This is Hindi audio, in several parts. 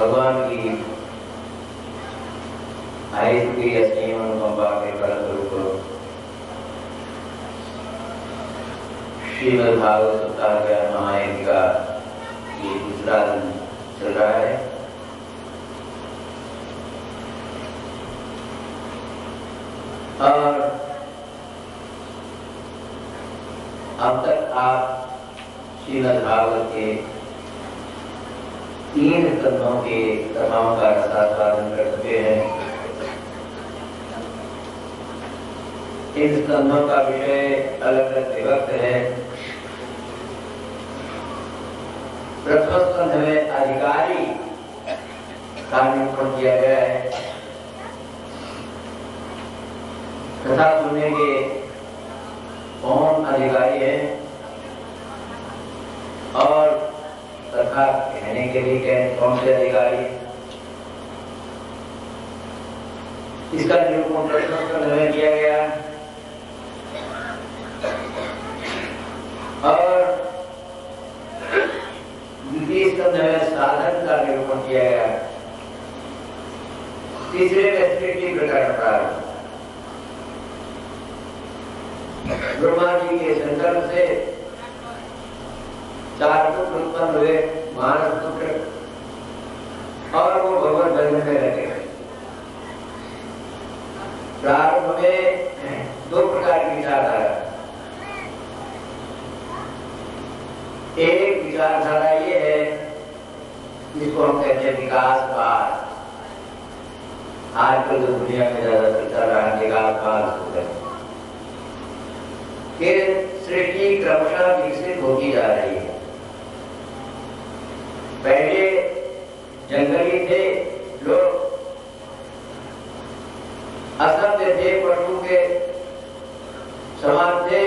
भगवान की आयुष की असीम अनुकंपा के फलस्वरूप श्रीमद् भागवत सप्ताह के महायज्ञ का ये दूसरा दिन चल रहा है। और अब तक आप श्रीमद् भागवत के 3 स्कंधों के कथाओं का रसास्वादन कर चुके हैं। इन स्कंधों का विषय अलग अलग विभक्त है। प्रथम स्कंध में अधिकारी का निरूपण किया गया है। कथा सुनने के कौन अधिकारी हैं और कथा कहने के लिए कौन से अधिकारी, इसका निरूपण प्रथम स्कंध में किया गया। और द्वितीय स्कंध में साधन का निरूपण किया गया। तीसरे में सृष्टि प्रकरण प्रारंभ। ब्रह्मा जी के संकल्प से 4 पुत्र उत्पन्न हुए, मानस पुत्र, और वो भगवत बंधन में रखे। प्रारंभ में 2 प्रकार की विचारधारा। एक विचारधारा ये है जिसको हम कहते हैं विकासवाद। आजकल जो दुनिया में ज्यादा चल रहा है विकासवाद कि सृष्टि क्रमशः विकसित होती जा रही है। पहले जंगली थे लोग, असभ्य थे, पशु के समान थे,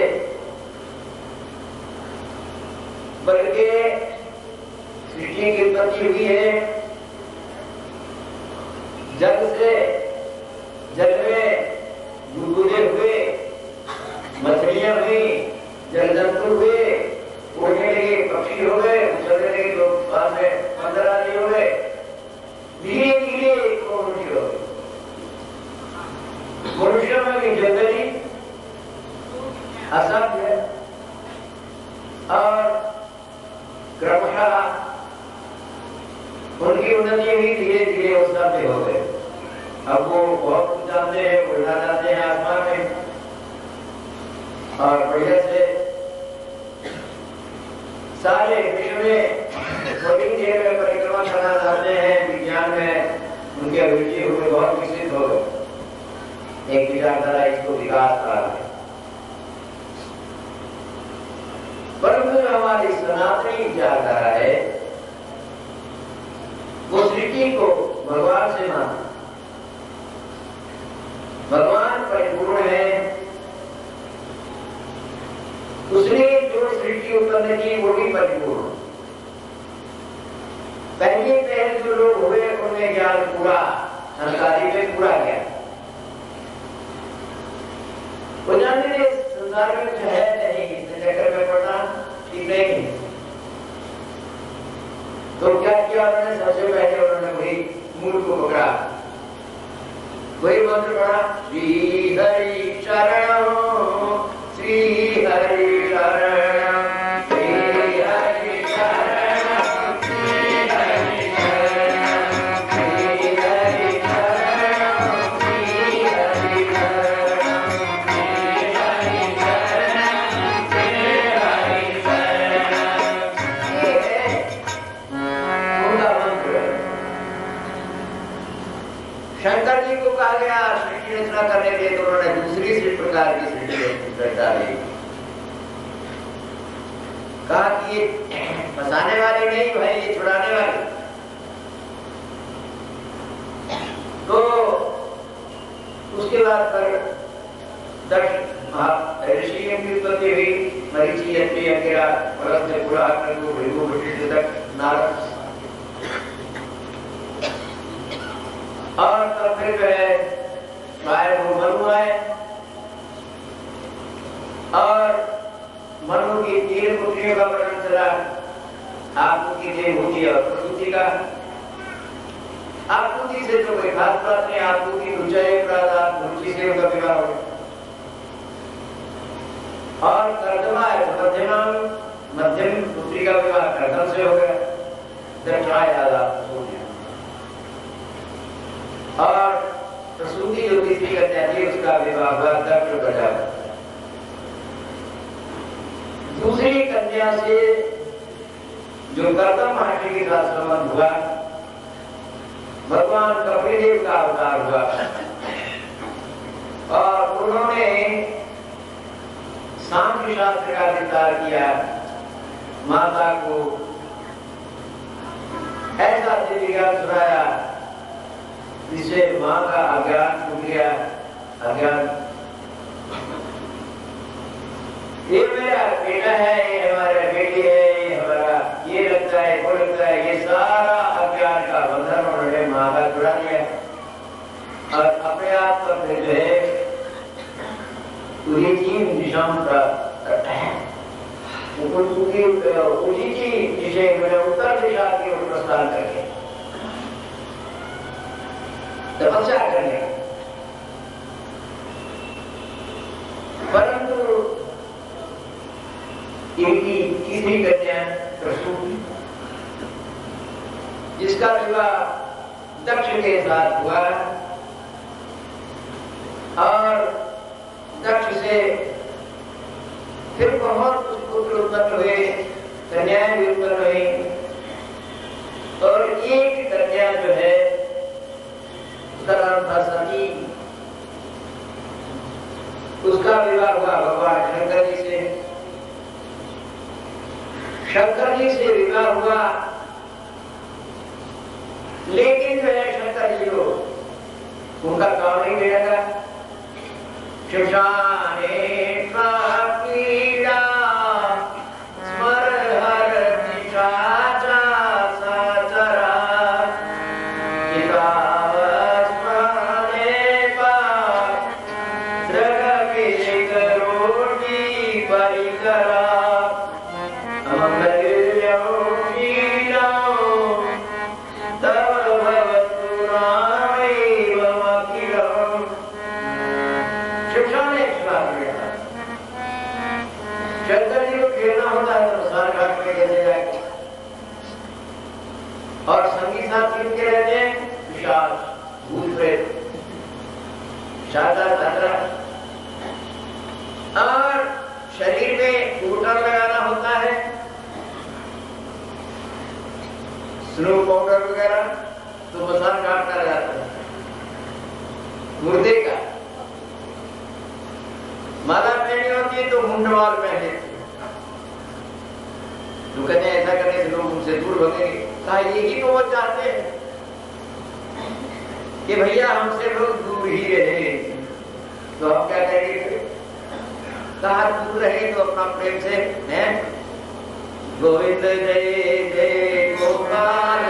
बल्कि सृष्टि की उत्पत्ति हुई है जल से। जल में बुलबुले हुए, मछलियां हुई, जल जंतु हुए, उड़ने लगे पक्षी हो गए, चलने लगे लोग, बाद में बंदर आदि हो गए, धीरे धीरे मनुष्य हो गए। मनुष्य में भी जंगली, असभ्य और क्रमशः उनकी उन्नति हुई, धीरे धीरे वो सभ्य हो गए। अब वो बहुत कुछ जानते हैं, उड़ना जानते हैं आसमान में, और बढ़िया से सारे विश्व में बड़ी देर में परिक्रमा करना जानते हैं। विज्ञान में उनकी अभिरुचि हुई, बहुत विकसित हो गए। एक विचारधारा इसको विकास कहा है। परंतु हमारी सनातनी विचारधारा है वो सृष्टि को भगवान से मानती। भगवान परिपूर्ण है, उसने जो सृष्टि उत्पन्न की वो भी परिपूर्ण। पहले जो लोग हुए उनमें ज्ञान पूरा, संस्कारी में पूरा ज्ञान। वो जानते थे संसार में कुछ है नहीं, इसमें चक्कर में पड़ना ठीक नहीं। तो क्या किया उन्होंने? सबसे पहले उन्होंने वही मूल को पकड़ा, वही मंत्र पढ़ा, श्री हरि शरण, श्री हरि शरण, श्री हरि शरण, श्री हरि शरण, श्री हरि शरण, श्री हरि शरण, श्री हरि शरण, श्री हरि शरण। ये है उनका मंत्र। शंकर जी को कहा गया सृष्टि रचना करने के लिए, तो उन्होंने दूसरी प्रकार की सृष्टि रचना ली। कहा कि ये फंसाने वाली नहीं भाई, ये छुड़ाने वाली। तो उसके बाद पर दक्ष ऋषि की उत्पत्ति हुई। मरीचि, अत्रि, अंगिरा, पुलस्त्य, पुलह, कृतु, भृगु, वशिष्ठ, दक्ष, नारद, और तब फिर जो है मनु आए, और मनु की 3 पुत्रियों का वर्णन चला। आपकी देवहूति और प्रसूति का। आपूर्ति से तो कोई खास बात नहीं, आपूर्ति ऊंचाई रुचि से उनका विवाह हो गया। और कर्दमा है मध्यम मध्यम पुत्री का विवाह कर्दम से हो गया, और प्रसूति जो तीसरी कन्या थी उसका विवाह हुआ दक्ष प्रजापति। दूसरी कन्या से जो कर्दम महर्षि के साथ संबंध हुआ, भगवान कपिलदेव का अवतार हुआ और उन्होंने सांख्य शास्त्र का विस्तार किया। माता को ऐसा दिव्यज्ञान सुनाया जिससे मां का अज्ञान टूट गया। अज्ञान, ये मेरा बेटा है, ये हमारा बेटी है, ये हमारा ये लगता है, वो लगता है, ये सारा अज्ञान का बंधन उन्होंने मां का छुड़ा दिया और अपने आप पर जो है तीन दिशाओं का उत्तर दिशा की ओर प्रस्थान करके तपस्या करने, परंतु इनकी तीसरी कन्या प्रसूति, जिसका विवाह दक्ष के साथ हुआ और दक्ष से फिर बहुत पुत्र उत्पन्न हुए, कन्याएं भी उत्पन्न हुई और एक कन्या जो है उसका नाम था सती, उसका विवाह हुआ भगवान शंकर जी से। शंकर जी से विवाह हुआ, लेकिन जो है शंकर जी को उनका काम नहीं मिलेगा। शिवशाने पीड़ा स्मर हर निशाचा सचरा कितावस्मने पार द्रगके करोटी परिकरा अमंगल्यो शीलो तव भवतु नामैव अखिलम्। शंकर जी को खेलना होता है तो स्नान घाट में कैसे जाएंगे, और संगी साथी उनके रहते हैं पिशाच भूत प्रेत शारदा धात्रा, और शरीर में पाउडर लगाना होता है, स्नो पाउडर वगैरह, तो स्नान घाट का लगाते हैं मुर्दे का। माला पहनी होती है तो मुंडवाल पहने, तो कहते हैं ऐसा करने से लोग उनसे दूर भगेंगे। कहा यही तो वो चाहते हैं कि भैया हमसे लोग दूर ही रहे, तो हम क्या करेंगे? कहा दूर रहे तो अपना प्रेम से है गोविंद जय जय गोपाल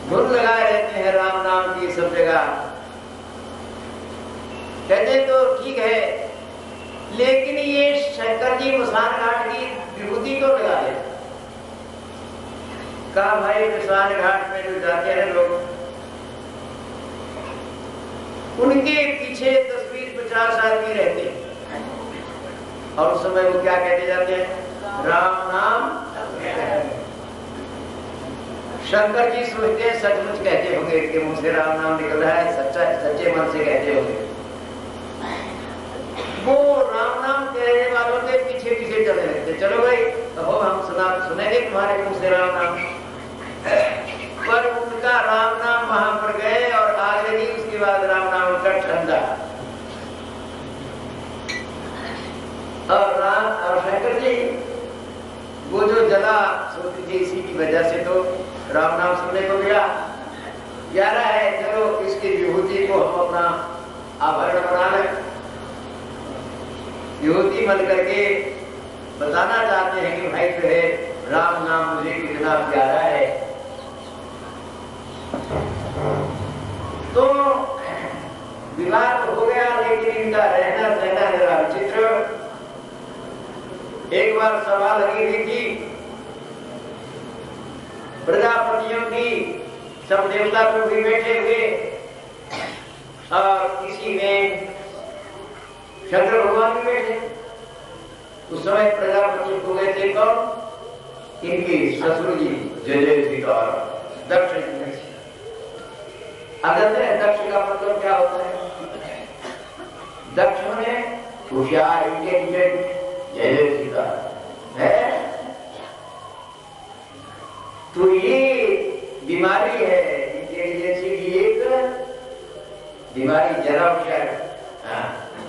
धुन लगाए रहते हैं राम नाम की सब जगह। कहते तो ठीक है, लेकिन ये शंकर जी मसान घाट की विभूति को लगा दे। कहा भाई मसान घाट में जो जाते हैं लोग, उनके पीछे 10-20-50 आदमी रहते हैं और उस समय वो क्या कहते जाते हैं? राम नाम। शंकर जी सोचते हैं सचमुच कहते होंगे कि मुझसे राम नाम निकल रहा है, सच्चा सच्चे मन से कहते होंगे। वो राम नाम कहने वालों के पीछे पीछे चले रहते, चलो भाई कहो हम सुनेंगे तुम्हारे मुंह से राम नाम। पर उनका राम नाम वहां पर गए और आगे ही उसके बाद राम नाम उनका ठंडा। और शंकर जी वो जो जला सोचती थी, इसी की वजह से तो राम नाम सुनने को मिला। प्यारा है, चलो इसकी विभूति को हम अपना आभरण बना लें। विभूति मल करके बताना चाहते हैं कि भाई जो है राम नाम मुझे कितना प्यारा है। तो विवाह हो गया, लेकिन इनका रहना सहना जरा विचित्र। एक बार सभा लगी हुई थी प्रजापतियों की, सब देवता लोग भी बैठे हुए, और किसी में शंकर भगवान भी बैठे। उस समय प्रजापति हो गए थे कौन? इनकी ससुर जी जय जय सीताराम, दक्ष। अगर दक्ष का मतलब क्या होता है? दक्ष में होशियार, इंटेलिजेंट, जय जय सीताराम है। तो ये बीमारी है इंटेलिजेंसी की, एक बीमारी जरा होशियार,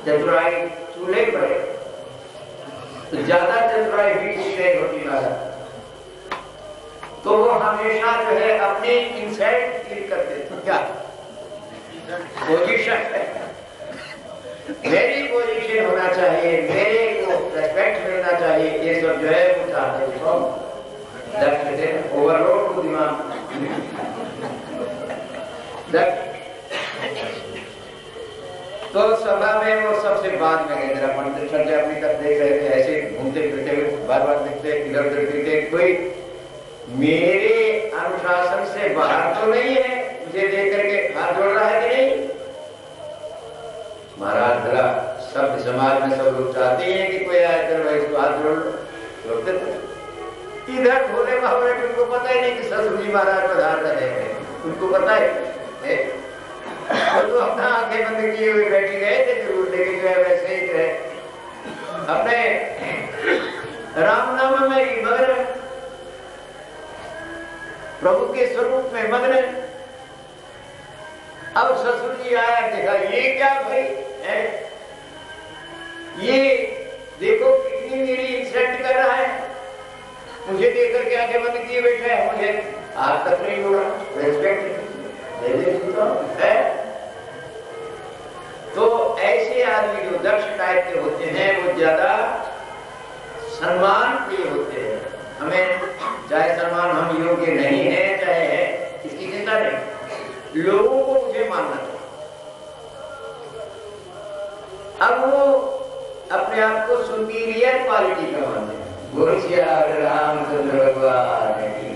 चतुराई चूल्हे पर, तो ज्यादा चतुराई भी विषय होती है। तो वो हमेशा जो है अपने इंसाइड फील करते थे। क्या पोजीशन है, मेरी पोजीशन होना चाहिए, मेरे को रेस्पेक्ट मिलना चाहिए, ये सब जो है वो चाहते थे। ओवरलोड को दिमाग तो सभा में वो सबसे बाद में गए, जरा मंदिर चल जाए, अपनी तरफ देख रहे थे, ऐसे घूमते फिरते हुए बार बार देखते, इधर उधर देखते, कोई मेरे अनुशासन से बाहर तो नहीं है, मुझे देख करके हाथ जोड़ रहा है कि नहीं? महाराज जरा सब समाज में सब लोग चाहते हैं कि कोई आए चलो इसको हाथ जोड़ते थे। इधर भोले बाबा उनको पता ही नहीं कि ससुर जी महाराज पधार रहे हैं, उनको पता है तो अपना आंखें बंद किए हुए बैठी गए थे जरूर, लेकिन जो है वैसे ही जो है अपने राम नाम में ही मग्न, प्रभु के स्वरूप में मग्न। अब ससुर जी आया, देखा ये क्या भाई है, ये देखो कितनी मेरी इंसल्ट कर रहा है, मुझे देख करके आंखें बंद किए बैठा है, मुझे आज तक नहीं बोला, रेस्पेक्ट है। तो ऐसे आदमी जो दक्ष टाइप के होते हैं वो ज्यादा सम्मान प्रिय होते हैं। हमें चाहे सम्मान हम योग्य नहीं है चाहे है, इसकी चिंता नहीं, लोगों को मुझे मानना चाहिए। अब वो अपने आप को सुपीरियर क्वालिटी का मानते हैं। बोलिए रामचंद्र भगवान की।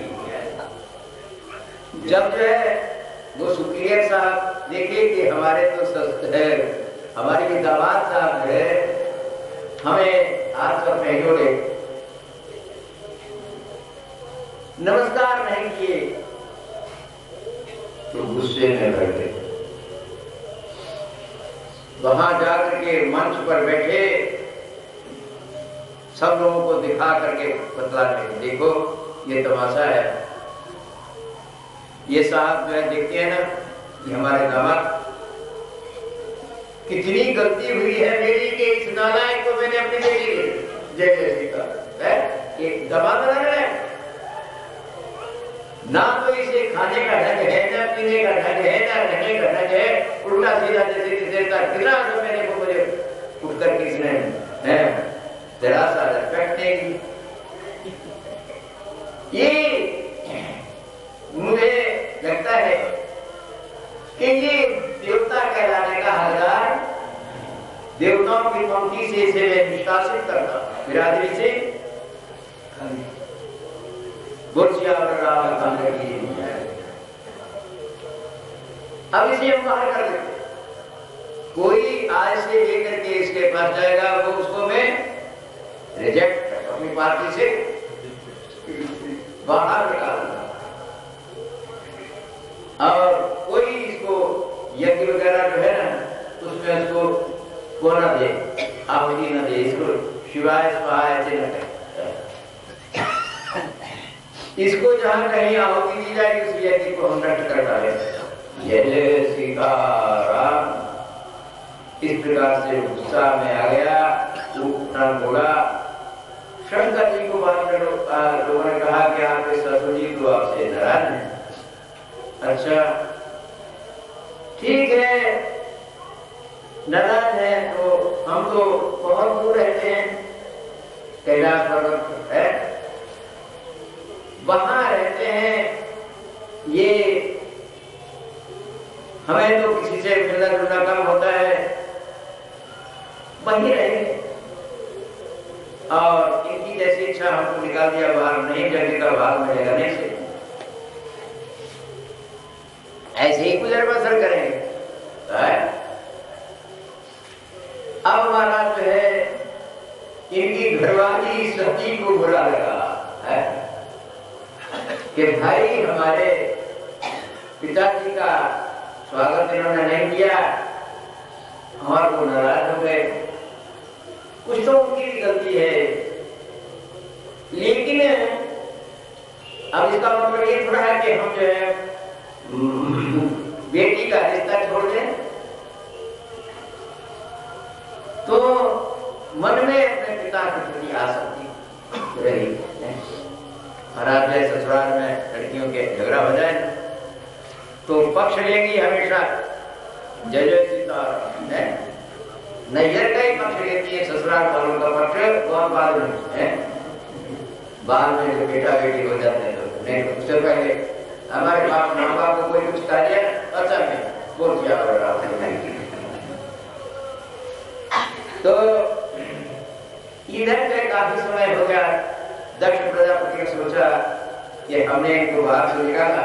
जब जो है वो सुपीरियर साहब देखिए कि हमारे तो हमारे दामाद साहब है, हमें हाथ सब नहीं जोड़े, नमस्कार नहीं किए, तो गुस्से में भर गए। वहां जाकर के मंच पर बैठे सब लोगों को दिखा करके बतलाने, देखो ये तमाशा है, ये साहब जो है देखते हैं ना, ये हमारे दामाद, कितनी गलती हुई है मेरी कि इस नालायक को मैंने अपनी बेटी जय जय सीता है, ये दामाद बना रहे हैं ना, तो इसे खाने का ढंग है, ना पीने का ढंग है, ना रहने का ढंग है, उल्टा सीधा जैसे कितना तो मैंने को मुझे उठ कर किसने है जरा सा रेस्पेक्ट नहीं। ये मुझे लगता है कि ये देवता कहलाने का हकदार, देवताओं की पंक्ति से इसे मैं निष्कासित करता बिरादरी से। अब इसे हम बाहर कर देते, कोई आज से लेकर के इसके पास जाएगा वो उसको मैं रिजेक्ट अपनी पार्टी से बाहर निकालूंगा, और कोई इसको यज्ञ वगैरह जो है ना उसमें उसको को न दे, आहुति न दे, इसको शिवाय स्वाहाय से न कहे, इसको जहां कहीं आहुति दी जाएगी उस यज्ञ को हम नष्ट कर डाले। जय सीताराम। इस प्रकार से गुस्सा में आ गया, उठना बोला। शंकर जी को बात कर लोगों ने कहा कि आपके ससुर जी तो आपसे नाराज हैं। अच्छा ठीक है, नाराज है तो हम तो बहुत दूर रहते हैं, कैलाश पर्वत है, वहां रहते हैं, ये हमें तो किसी से मिलना जुलना कम होता है, वहीं रहेंगे। और इनकी जैसी इच्छा हमको निकाल दिया बाहर, नहीं जगह का भाग मिलेगा नहीं से, ऐसे ही गुजर बसर करेंगे। अब महाराज जो है इनकी घरवाली सती को बुरा लगा है कि भाई हमारे पिताजी का स्वागत इन्होंने नहीं किया, हमारे को नाराज हो गए। कुछ तो उनकी भी गलती है, लेकिन अब इसका मतलब ये थोड़ा है कि हम जो है बेटी का रिश्ता छोड़ दें। तो मन में अपने पिता के प्रति आसक्ति रही। महाराज जैसे ससुराल में लड़कियों के झगड़ा हो जाए तो पक्ष लेंगी हमेशा जय जय सीताराम है, नैहर का ही पक्ष लेती है, ससुराल वालों का पक्ष बहुत बाद में है। बाद में जो बेटा बेटी हो जाते हैं तो नहीं, उससे पहले हमारे बाप माँ बाप को कोई कुछ कह दिया अच्छा नहीं बोल दिया तो इधर से काफी समय हो गया। दक्ष प्रजापति ने सोचा कि हमने इनको बाहर से निकाला,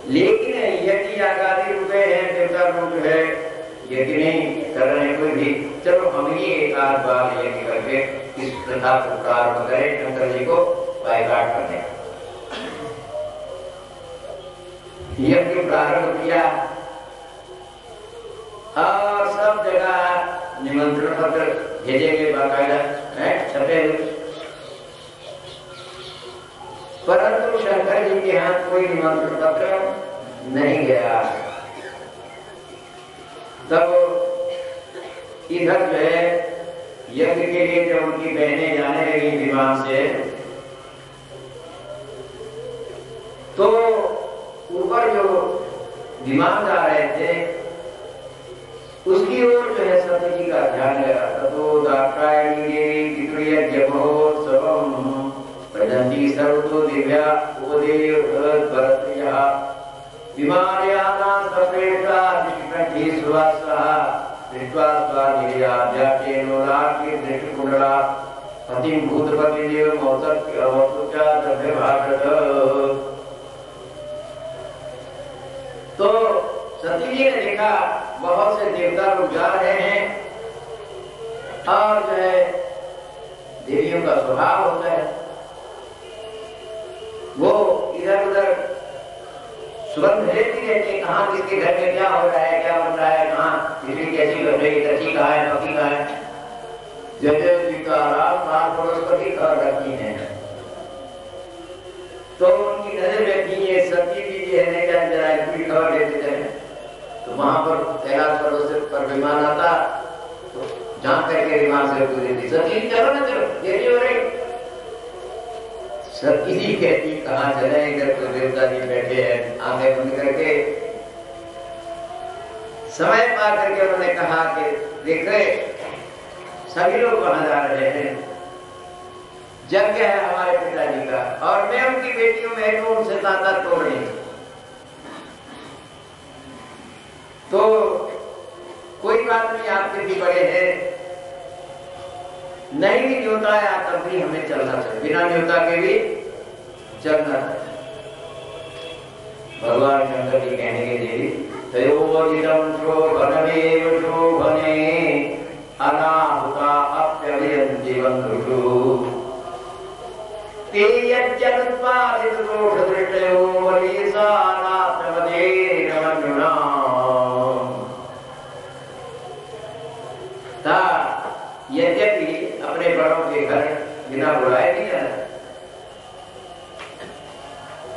लेकिन यदि आगामी रुपए हैं देवता रूप है, यदि नहीं कर रहे कोई भी, चलो हम ही एक आध बार यज्ञ करके इस प्रथा को प्रारंभ करें, शंकर जी को बायकाट करने। यज्ञ प्रारंभ किया और सब जगह निमंत्रण पत्र भेजे गए बाकायदा छपे हुए, परंतु शंकर जी के यहाँ कोई निमंत्रण पत्र नहीं गया। तब इधर जो है यज्ञ के लिए जब उनकी बहनें जाने लगी विमान से, तो ऊपर जो विमान जा रहे थे उसकी ओर जो है सती जी का ध्यान गया। ततो दाक्षायणी देवी पितृयज्ञमहोत्सवम् प्रजन्ति सर्वतो दिव्या उपदेव भरतयः विमानयाना सप्रेषा दृष्टिकण्ठी सुवासः दृष्ट्वा स्वानिर्याभ्याकेनोलाकी दृष्टिकुण्डला पतिं भूतपतिदेव मौसत्या दभ्यभाषत। तो सती जी ने देखा बहुत से देवता लोग जा रहे हैं और जो है देवियों का स्वभाव होता है, वो इधर उधर सुगंध लेती रहती है, कहाँ किसके घर में क्या हो रहा है, क्या बन रहा है, कहाँ बिजली कैसी बन रही है, कच्ची कहाँ है, पकी कहाँ है, जैसे सीताराम पड़ोसपति कर रखी है। तो उनकी नजर में थी ये सती जी है क्या जरा पूरी खबर देते थे। तो वहां पर कैलाश पर्वत पर विमान आता तो झांक करके विमान से पूरी थी, सती जी चलो ना चलो देरी हो रही। सती जी कहती कहाँ चले, इधर तो देवता जी बैठे हैं आंखें बंद करके। समय पा करके उन्होंने कहा कि देख रहे सभी लोग वहां जा रहे हैं, यज्ञ है हमारे पिताजी का और मैं उनकी बेटियों में तो उनसे नाता तोड़ रही हूं, तो कोई बात नहीं, आपके भी बड़े हैं, नहीं भी न्योता है तब भी हमें चलना चाहिए, बिना न्योता के भी चलना चाहिए। भगवान शंकर जी कहने के लिए तयोजितं शोभनमेव शोभने अनाहुता अप्यभियन्ति बन्धुषु ते यज्जनुत्पादित दोषदृष्टयो वरीसानात्मदेन मन्युनाम्। यद्यपि अपने बड़ों के घर बिना बुलाए नहीं जाना।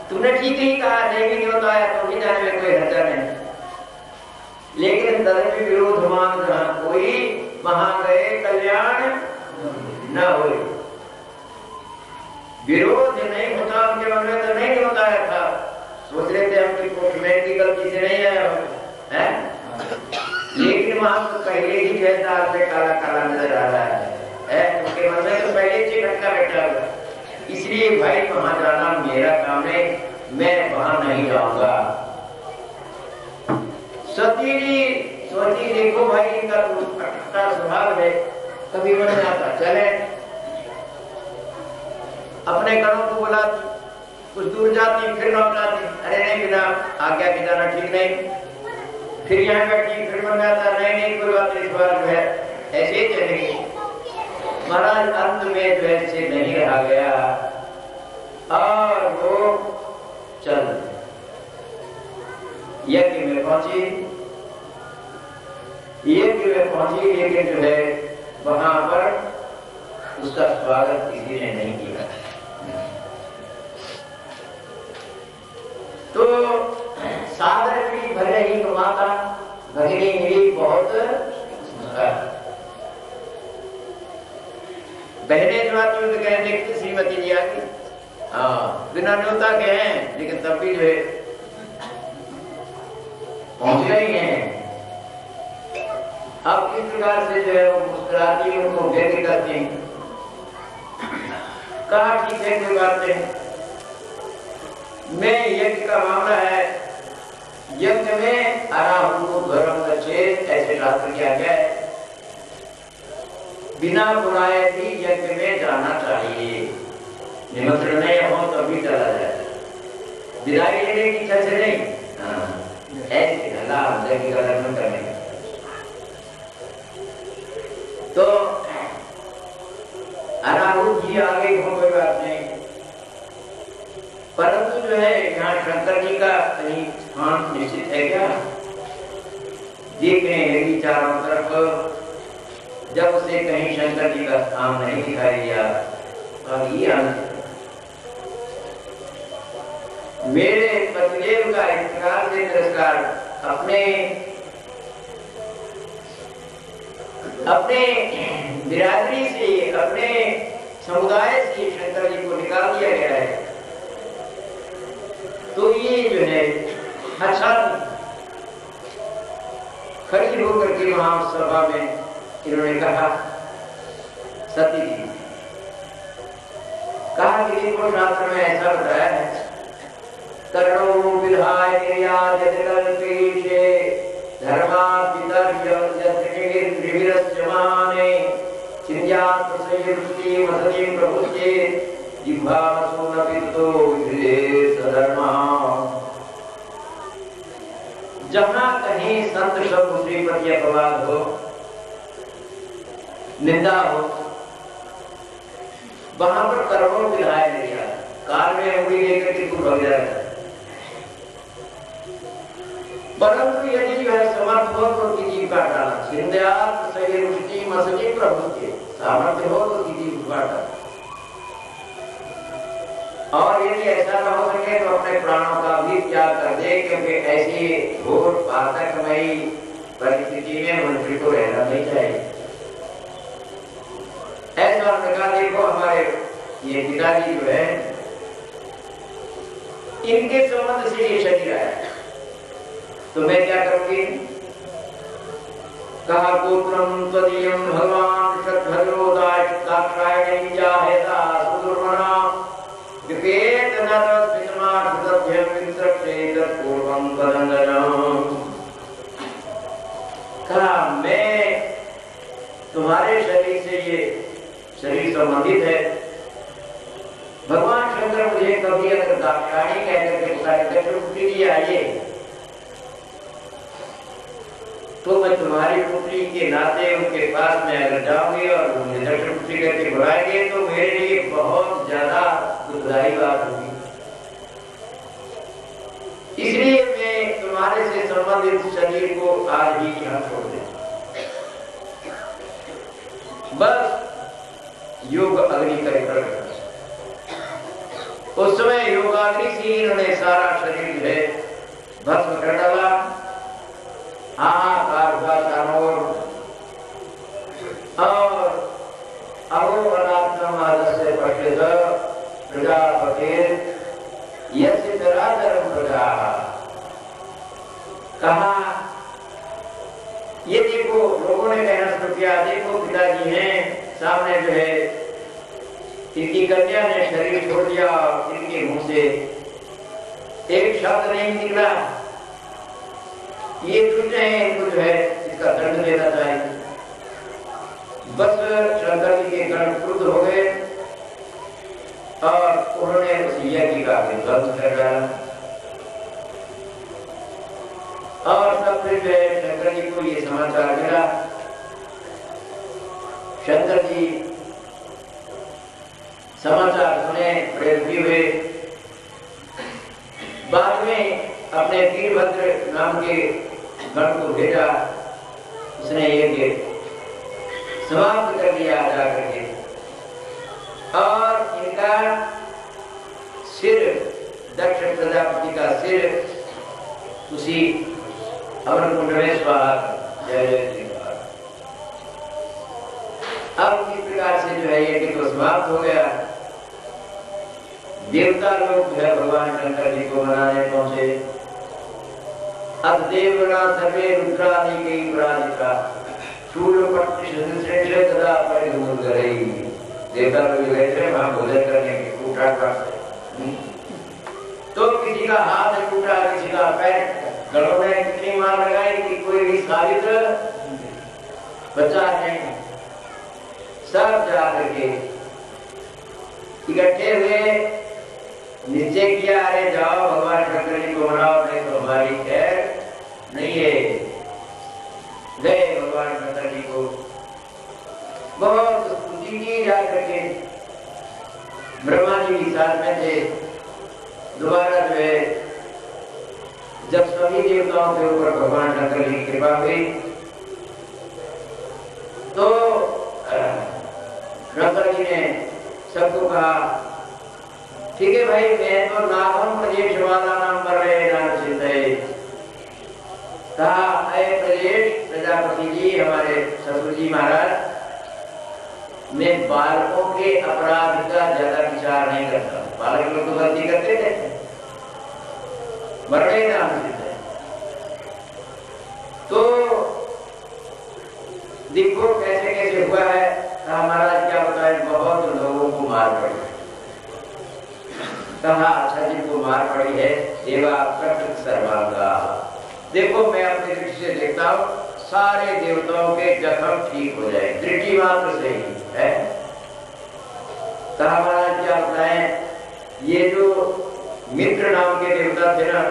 तुमने ठीक ही कहा, नहीं भी होता है तो भी जाने में कोई हर्जा नहीं, लेकिन धर्म विरोध मान जहां कोई वहां गए कल्याण न हो। विरोध नहीं होता उनके मन में तो नहीं होता है था, सोच रहे थे हम कि कोर्ट में की गलती से नहीं आया है, लेकिन लेकिन वहां तो पहले ही जैसा आपने काला काला नजर आ रहा है उनके मन में तो पहले से घटना बैठा हुआ, इसलिए भाई वहां जाना मेरा काम है, मैं वहां नहीं जाऊंगा। सती सोची देखो भाई इनका तो स्वभाव है, कभी मन में आता चले, अपने घरों को बुलाती, कुछ दूर जाती फिर लौट आती, अरे नहीं बिना आज्ञा के जाना ठीक नहीं, फिर यहाँ बैठी फिर मन में आता नहीं कोई बात इस बार जो है ऐसे ही चलेगी। महाराज अंत में जो ऐसे नहीं रहा गया और वो चल यज्ञ में पहुंची, लेकिन जो है वहां पर उसका स्वागत किसी ने नहीं किया। तो सादर की भले ही माता भगिनी मिली बहुत बहने जो आती हूँ तो कहें देखते श्रीमती जी आ गई, हाँ बिना न्योता के हैं लेकिन तब भी जो है पहुंच रही हैं। अब किस प्रकार से जो है वो मुस्कुराती है, उनको व्यक्त करती हैं, कहा ठीक है कोई बात नहीं, मैं यज्ञ का मामला है, यज्ञ में अराहु धर्म चेत ऐसे शास्त्र किया गया है, बिना बुलाए भी यज्ञ में जाना चाहिए, निमंत्रण नहीं हो तभी चला जाए, विदाई लेने की इच्छा से नहीं, ऐसे अल्लाह यज्ञ का दर्शन करने का। तो अराहु जी आ गई हो कोई बात नहीं, परंतु जो है यहाँ शंकर जी का कहीं स्थान निश्चित है क्या, देखने लगी चारों तरफ, जब उसे कहीं शंकर जी का स्थान नहीं दिखाई दिया और ये मेरे पतिदेव का इस प्रकार से तिरस्कार अपने बिरादरी से, अपने समुदाय से शंकर जी को निकाल दिया गया है, तो ये जो है अच्छा खड़ी होकर के वहां सभा में इन्होंने कहा, सती जी कहा कि देखो शास्त्र में ऐसा बताया है, करणो विधाय क्रियादिकल्पेशे धर्मादितर्यजत्रिविरस्यमाने चिन्यात् संयुक्ति वसति प्रभुते जिह्वासुनपितो विधे सधर्मा। जहां कहीं संत शब्द श्रीपति अपवाद हो, निंदा हो, वहां पर कर्मों विधाय लिया, काल में उंगली लेकर के तू भग जाएगा, परंतु यदि वह समर्थ हो तो किसी का डाला, चिंध्यात् संयुक्ति वसति प्रभुते, सामर्थ्य हो तो किसी का डाला, और यदि ऐसा न हो सके तो अपने प्राणों का भी त्याग कर दे, क्योंकि ऐसी घोर पातकमयी परिस्थिति में मंत्री को रहना नहीं चाहिए। ऐसा लगा देखो हमारे ये पिताजी जो है, इनके संबंध से ये शरीर आया, तो मैं क्या करूंगी, कहा पुत्रम त्वदीयं भगवान शतभद्रो दाक्षायणी चाहेता सुदुर्मना विपेत नरस विस्मार्तभ्यं वित्रक्षेत पूर्वं वदनम्। कहा मैं तुम्हारे शरीर से ये शरीर संबंधित है, भगवान शंकर मुझे कभी अगर दाक्षायणी कहकर के पुत्री जी आइए तो मैं तुम्हारी पुत्री के नाते उनके पास में अगर जाऊंगी और मुझे दर्शन पुत्री करके बुलाएंगे तो मेरे लिए बहुत ज्यादा दुखदायी बात होगी, इसलिए मैं तुम्हारे से संबंधित शरीर को आज ही यहाँ छोड़ दे। बस योग अग्नि करे प्रकट, उस समय योगाग्नि से इन्होंने सारा शरीर जो है भस्म कर डाला, हाहाकार हुआ चारों ओर, और अहोरात्रमादस्य पश्यत प्रजापतिर् यस्य चराचरं प्रजाः। कहा ये देखो देखो लोगों ने कहना शुरू किया, देखो पिताजी हैं सामने जो है, इनकी कन्या ने शरीर छोड़ दिया, इनके मुंह से एक शब्द नहीं निकला, ये छूटे हैं, इनको जो है इसका दंड देना चाहिए। बस शंकर जी के गण क्रुद्ध हो गए और उन्होंने उस यज्ञ का ध्वंस कर डाला। और तब फिर जो है शंकर जी को ये समाचार मिला। शंकर जी समाचार सुने, बड़े दुखी हुए। बाद में अपने वीरभद्र नाम के गण को भेजा, उसने यज्ञ समाप्त कर दिया जाकर के, और इनका सिर, दक्ष प्रजापति का सिर उसी अमर कुंड में स्वाहा। जय जय श्री राम। अब इस प्रकार से जो है यज्ञ तो समाप्त हो गया। देवता लोग जो है भगवान शंकर जी को मनाने पहुंचे। अब देवगणा सर्वे रुद्रादि पराजिता शूलपट्टि सदृश तदा परिधूमधरई। देवता लोग गए थे वहां भोजन करने के टूटा से, तो किसी का हाथ टूटा, किसी का पैर, गलों में कितनी मार लगाई कि कोई भी साबित बचा नहीं। सब जाकर के इकट्ठे हुए, निश्चय किया, अरे जाओ भगवान शंकर जी को मनाओ, नहीं तो हमारी खैर नहीं है। गए भगवान शंकर जी को बहुत स्तुति की जा करके, ब्रह्मा जी भी साथ में थे। दोबारा जो है जब सभी देवताओं के ऊपर भगवान शंकर जी की कृपा हुई, तो शंकर जी ने सबको कहा, ठीक है भाई, मैं तो नागम प्रदेश वाला नाम पर रहे नाम सिद्ध है। कहा, अय प्रदेश प्रजापति जी, हमारे ससुर जी महाराज, मैं बालकों के अपराध का ज्यादा विचार नहीं करता। बालक लोग तो गलती करते थे, मरने नाम सिद्ध है। तो देखो कैसे कैसे हुआ है। कहा, महाराज क्या बताएं, बहुत लोगों को मार पड़ी। कहा, अच्छा जिनको मार पड़ी है, देवा प्रकृत सर्वांगा। देखो मैं अपनी दृष्टि से देखता हूँ, सारे देवताओं के जख्म ठीक हो जाए, दृष्टि मात्र से ही है। कहा, महाराज क्या बताएं, ये जो मित्र नाम के देवता थे ना,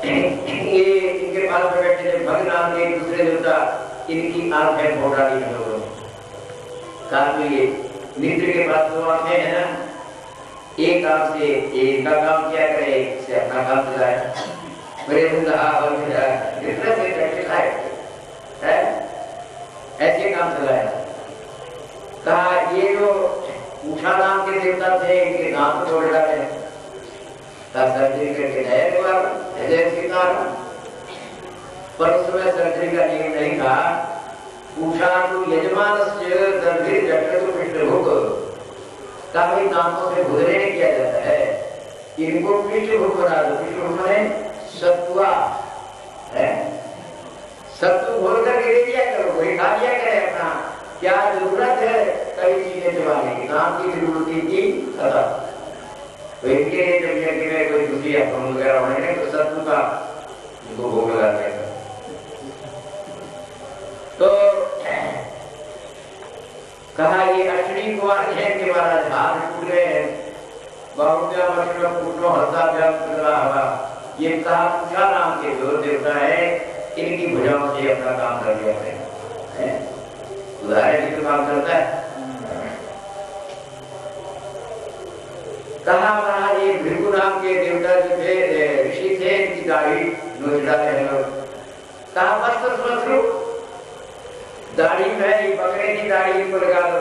ये इनके पास में बैठे थे, भग नाम के दूसरे देवता, इनकी आंखें फोड़ डाली हम लोगों ने। कहा, तो ये मित्र के पास दो आंखें हैं ना, एक आंख से एक का काम किया करे, एक से अपना काम चलाए। बड़े है ऐसे काम चलाए। कहा, ये जो उषा नाम के देवता थे, इनके दांत तोड़ डाले। सर्जरी करके पर उस समय सर्जरी का नियम नहीं था। उषा यजमानस्य दर्भिर जठरतु पृष्ठभुक, काफी दांतों से भोजन नहीं किया जाता है, इनको पृष्ठभुक बना दो। पृष्ठभुक में सत्वा है, सत्तू घोल कर दे दिया करो, वही खा लिया करे। अपना क्या जरूरत है कई चीजें चबाने की, दांत की जरूरत थी खत्म। तो इनके लिए जब यज्ञ में कोई दूसरी अपमान वगैरह होने तो सत्तू का इनको भोग लगाते हैं। तो कहा, ये अश्विनी कुमार है कि महाराज हाथ टूट गए हैं, बाहुब्या मशरफ पुटनो हस्ताभ्याम कृतवा। ये कहा, पूषा नाम के जो देवता है, इनकी भुजाओं से अपना काम कर लिया है। उदाहरण की तो काम करता है। कहा, महाराज ये भृगु नाम के देवता जो थे, ऋषि थे, इनकी दाढ़ी नोच डाले हैं लोग। कहा, वस्त्र दाढ़ी में बकरे की दाढ़ी को लगा दो।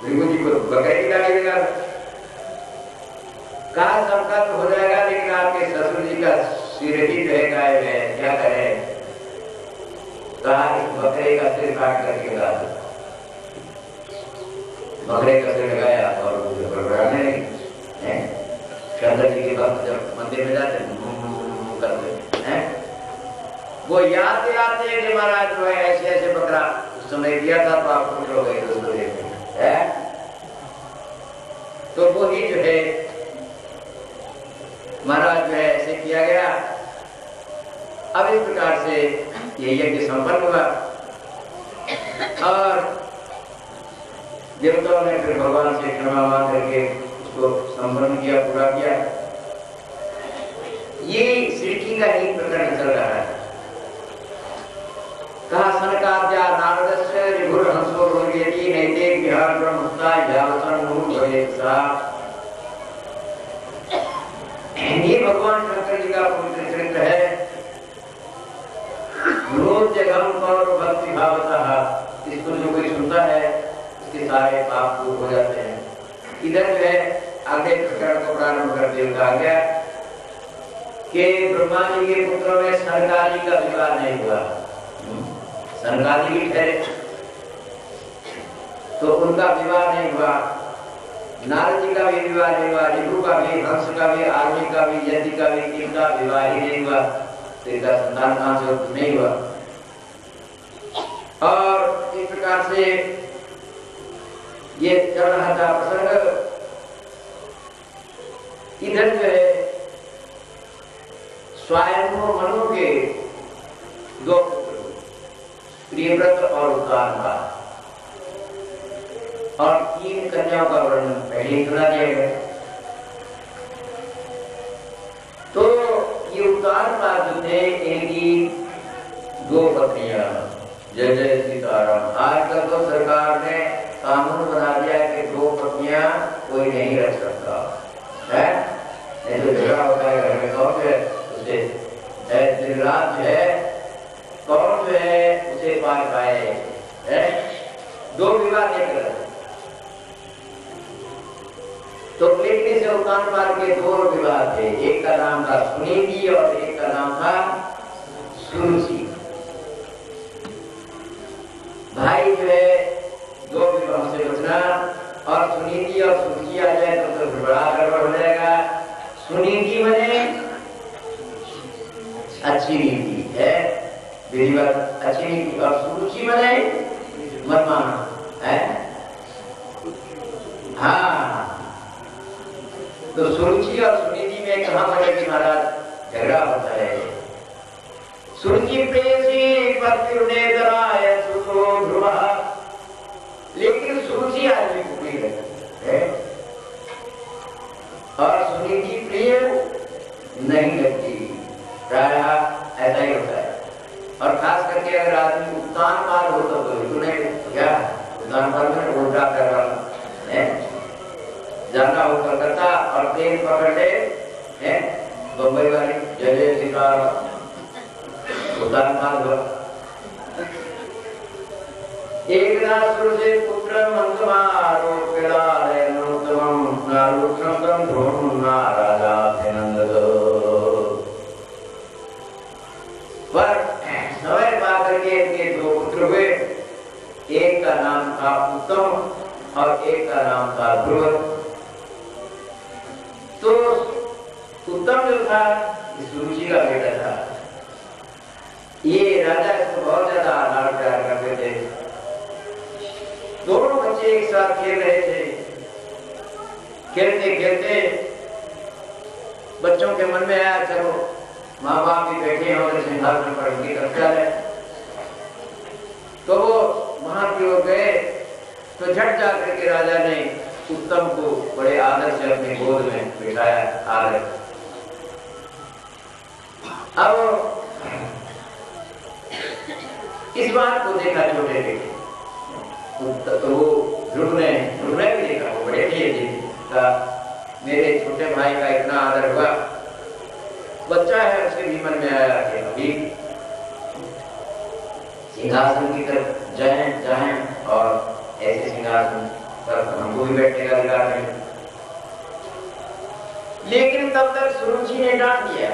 भृगु जी को बकरे की दाढ़ी लगा दो। कहा, सबका तो हो जाएगा, लेकिन आपके ससुर जी का सिर ही जो है गायब है, क्या करें। कहा, इस बकरे का सिर काट करके लगा दो। बकरे का सिर लगाया और बढ़ाने लगे। शंकर जी के भक्त जब मंदिर में जाते करते हैं, वो याद दिलाते कि महाराज जो है ऐसे ऐसे बकरा उस समय दिया था, तो आप खुश हो गए दोस्तों देखते हैं। तो वो ही जो है महाराज जो है ऐसे किया गया। अब इस प्रकार से ये यज्ञ संपन्न हुआ और देवताओं ने फिर भगवान से क्षमा मांग करके उसको संपन्न किया, पूरा किया। ये सृष्टि का ही प्रकरण चल रहा है। कहा सनकाद्या नारदस्य ऋभुर्हंसो रोगयति नैते विहार ब्रह्मस्ता यावसन मुहु भवेत्सा। ये भगवान शंकर जी का पवित्र चरित्र है। रोज जगम कौर भक्ति भावतः, इसको जो कोई सुनता है उसके सारे पाप दूर हो जाते हैं। इधर जो है आगे प्रकरण को प्रारंभ करते हुए कहा गया कि ब्रह्मा जी के पुत्रों में सनकादि का विवाह नहीं हुआ। सनकादि भी ठहरे तो उनका विवाह नहीं हुआ। नारद जी का भी विवाह नहीं हुआ, ऋभु का भी, हंस का भी, आर्मी का भी, यति का भी, इनका विवाह ही नहीं हुआ। तो इनका संतान कहां से नहीं हुआ। और इस प्रकार से ये चल रहा था प्रसंग। इधर जो है स्वयंभू मनु के दो पुत्र, प्रियव्रत और उद्गारका, और 3 कन्याओं का वर्णन पहले ही सुना दिया गया। तो ये उद्गारका जो थे, इनकी 2 पत्नियां। जय जय सीताराम। आजकल तो सरकार ने कानून बना दिया कि 2 पत्नियां कोई नहीं रख सकता है। नहीं तो झगड़ा होता है घर में, कौन है उसे दिन रात जो है, कौन जो है उसे पार पाए है। 2 विवाह नहीं कर। तो लेकिन से उत्तानपाद के 2 विवाह थे। एक का नाम था सुनीति और एक का नाम था सुरुचि। भाई जो है 2 विवाह से बचना, और सुनीति और सुरुचि आ जाए तो बड़ा गड़बड़ हो जाएगा। सुनीति मने अच्छी नीति है, विधिवत अच्छी नीति, और सुरुचि मने मनमाना है। हाँ, तो सुरुचि और सुनीति में कहां बनेगी महाराज, झगड़ा होता है। सुरुचि प्रेयसी पत्युर्नेतराय सुतो ध्रुवः, लेकिन सुरुचि आदमी को प्रिय है और सुनीति प्रिय नहीं लगती। प्रायः ऐसा ही होता है। और खास करके अगर आदमी उत्तानपाद हो तो नहीं, क्या उत्तानपाद में उल्टा कर रहा है, जाना हो कलकत्ता और ट्रेन पकड़ ले बम्बई वाली, जय जय सीताराम, उत्तानपाद हुआ। एक नासुर से पुत्र मंगमारोपिलालय नोत्तमं नारुक्षं ध्रुवं नाराजाभिनंदतो। पर समय पाकर के इनके 2 पुत्र हुए। एक का नाम था उत्तम और एक का नाम था ध्रुव। तो उत्तम जो था सुरुचि का बेटा था। ये राजा इसको बहुत ज्यादा लाड प्यार करते थे। दोनों बच्चे एक साथ खेल रहे थे। खेलते खेलते बच्चों के मन में आया, चलो माँ बाप भी बैठे हैं और सिंहासन पर उनकी कक्षा है। तो वो वहां की ओर गए तो झट जाकर के राजा ने उत्तम को बड़े आदर से अपनी गोद में बिठाया। आदर। अब इस बात को देखा छोटे बेटे, तो वो ध्रुव ने भी देखा, वो बड़े लिए थे, मेरे छोटे भाई का इतना आदर हुआ। बच्चा है, उसके भी मन में आया कि अभी सिंहासन की तरफ जाएं और ऐसे सिंहासन पर हमको भी बैठने का अधिकार नहीं। लेकिन तब तक सुरुचि ने डांट दिया।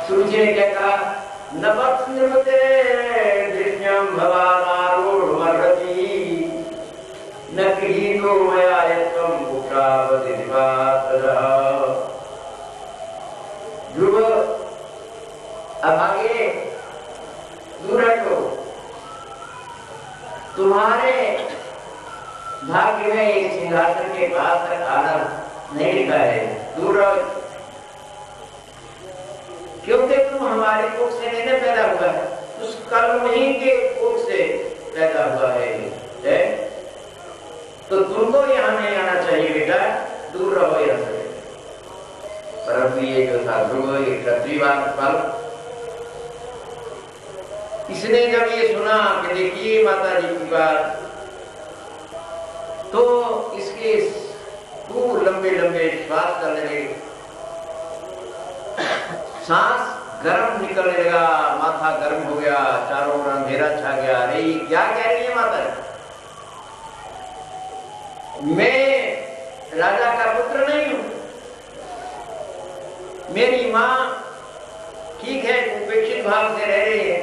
सुरुचि ने क्या कहा, नभत् निमते दिव्यं भवानारूढ़मर्हति न गृहीतो मया यत्त्वं पुत्रावति दिवातरः। तुम्हारे भाग्य में एक सिंहासन के पास तक आना नहीं लिखा है, दूर रहो, क्योंकि तुम हमारे कोख से नहीं पैदा हुआ है, उस कर्म ही के कोख से पैदा हुआ है? तो तुमको यहाँ नहीं आना चाहिए बेटा, दूर रहो यहाँ से। परंतु ये जो था ध्रुव, एक क्षत्रिय बाल, इसने जब ये सुना कि देखिए माता जी की बात, तो इसके खूब लंबे लंबे श्वास करने लगे, सांस गर्म निकलने लगा, माथा गर्म हो गया, चारों ओर अंधेरा छा गया। अरे क्या कह रही है माता? मैं राजा का पुत्र नहीं हूं, मेरी माँ ठीक है उपेक्षित भाव से रह रही है,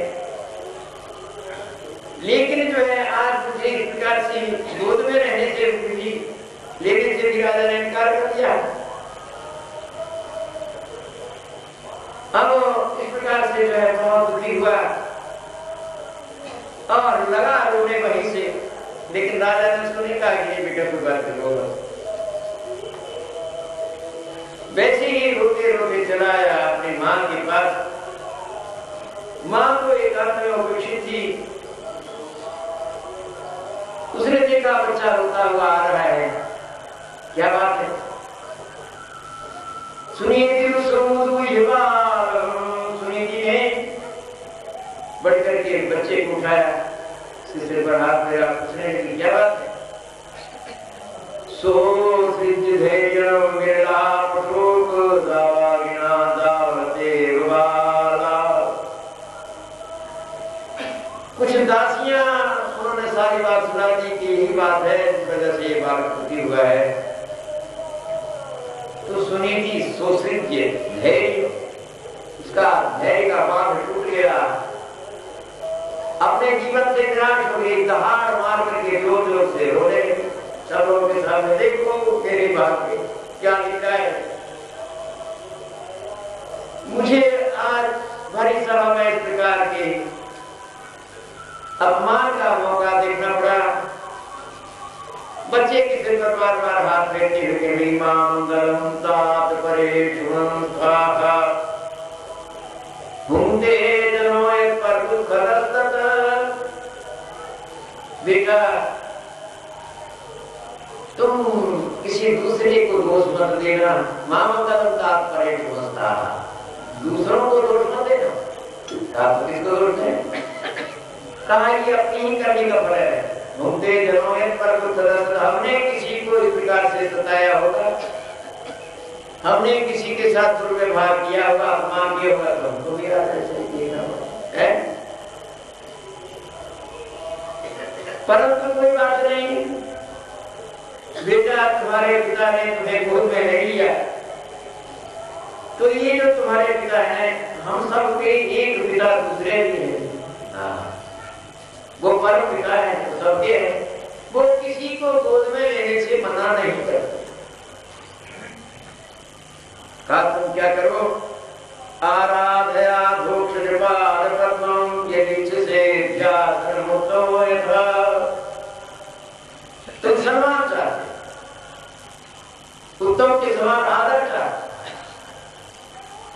लेकिन जो है आज मुझे इस प्रकार से गोद में रहने से लेने से भी राजा ने इनकार कर दिया। अब इस प्रकार से जो है बहुत दुखी हुआ और लगा रोने वहीं से, लेकिन राजा ने उसको नहीं कहा कि ये बेटा कोई बात करो। वैसे ही रोते रोते चला आया अपनी माँ के पास। माँ को एक अर्थ में उपेक्षित थी, उसने देखा बच्चा रोता हुआ आ रहा है, क्या बात है? सुनीति ने बढ़ करके बच्चे को उठाया, सिर पर हाथ फेरा, उसने क्या बात है? सो सिद्ध धैर्य मेरा पशोक दावागिना दावते रुबाला। कुछ दासियां उन्होंने सारी बात सुना दी कि यही बात है जिस वजह से ये बालक दुखी हुआ है। तो सुनीति सोश्रित्य धैर्य, उसका धैर्य का बांध टूट गया, अपने जीवन से निराश हो गई, दहाड़ मार करके जोर जोर से रोने लगी। सब लोगों के सामने देखो मेरी बात पे क्या लिखा है, मुझे आज भरी सभा में इस प्रकार के अपमान का मौका देखना पड़ा। बच्चे के सिर पर बार बार हाथ फेरते हुए मंगलम तात परेशुम स्वाहा भूंदे जनोय पर दुख रस्तत। बेटा तुम किसी दूसरे को दोष मत देना, मंगलम तात परेशुम स्वाहा, दूसरों को दोष मत देना। आप किसको दोष दें? कहा ये अपनी ही करने का फल है। घूमते जनों पर कुछ हमने किसी को इस प्रकार से सताया होगा, हमने किसी के साथ दुर्व्यवहार किया होगा, अपमान किया होगा, तो हमको भी है। परंतु कोई बात नहीं बेटा, तुम्हारे पिता ने तुम्हें गोद में ले लिया, तो ये जो तुम्हारे पिता हैं, हम सब के एक पिता दूसरे भी हैं। वो परम पिता है, तो सबके हैं, वो किसी को गोद में लेने से मना नहीं करते। कहा तुम क्या करो? आराधया धोक्ष निपात पद्मम यदि से व्यासन मुक्तो यथा। तुम सम्मान चाहते, उत्तम के समान आदर चाहते,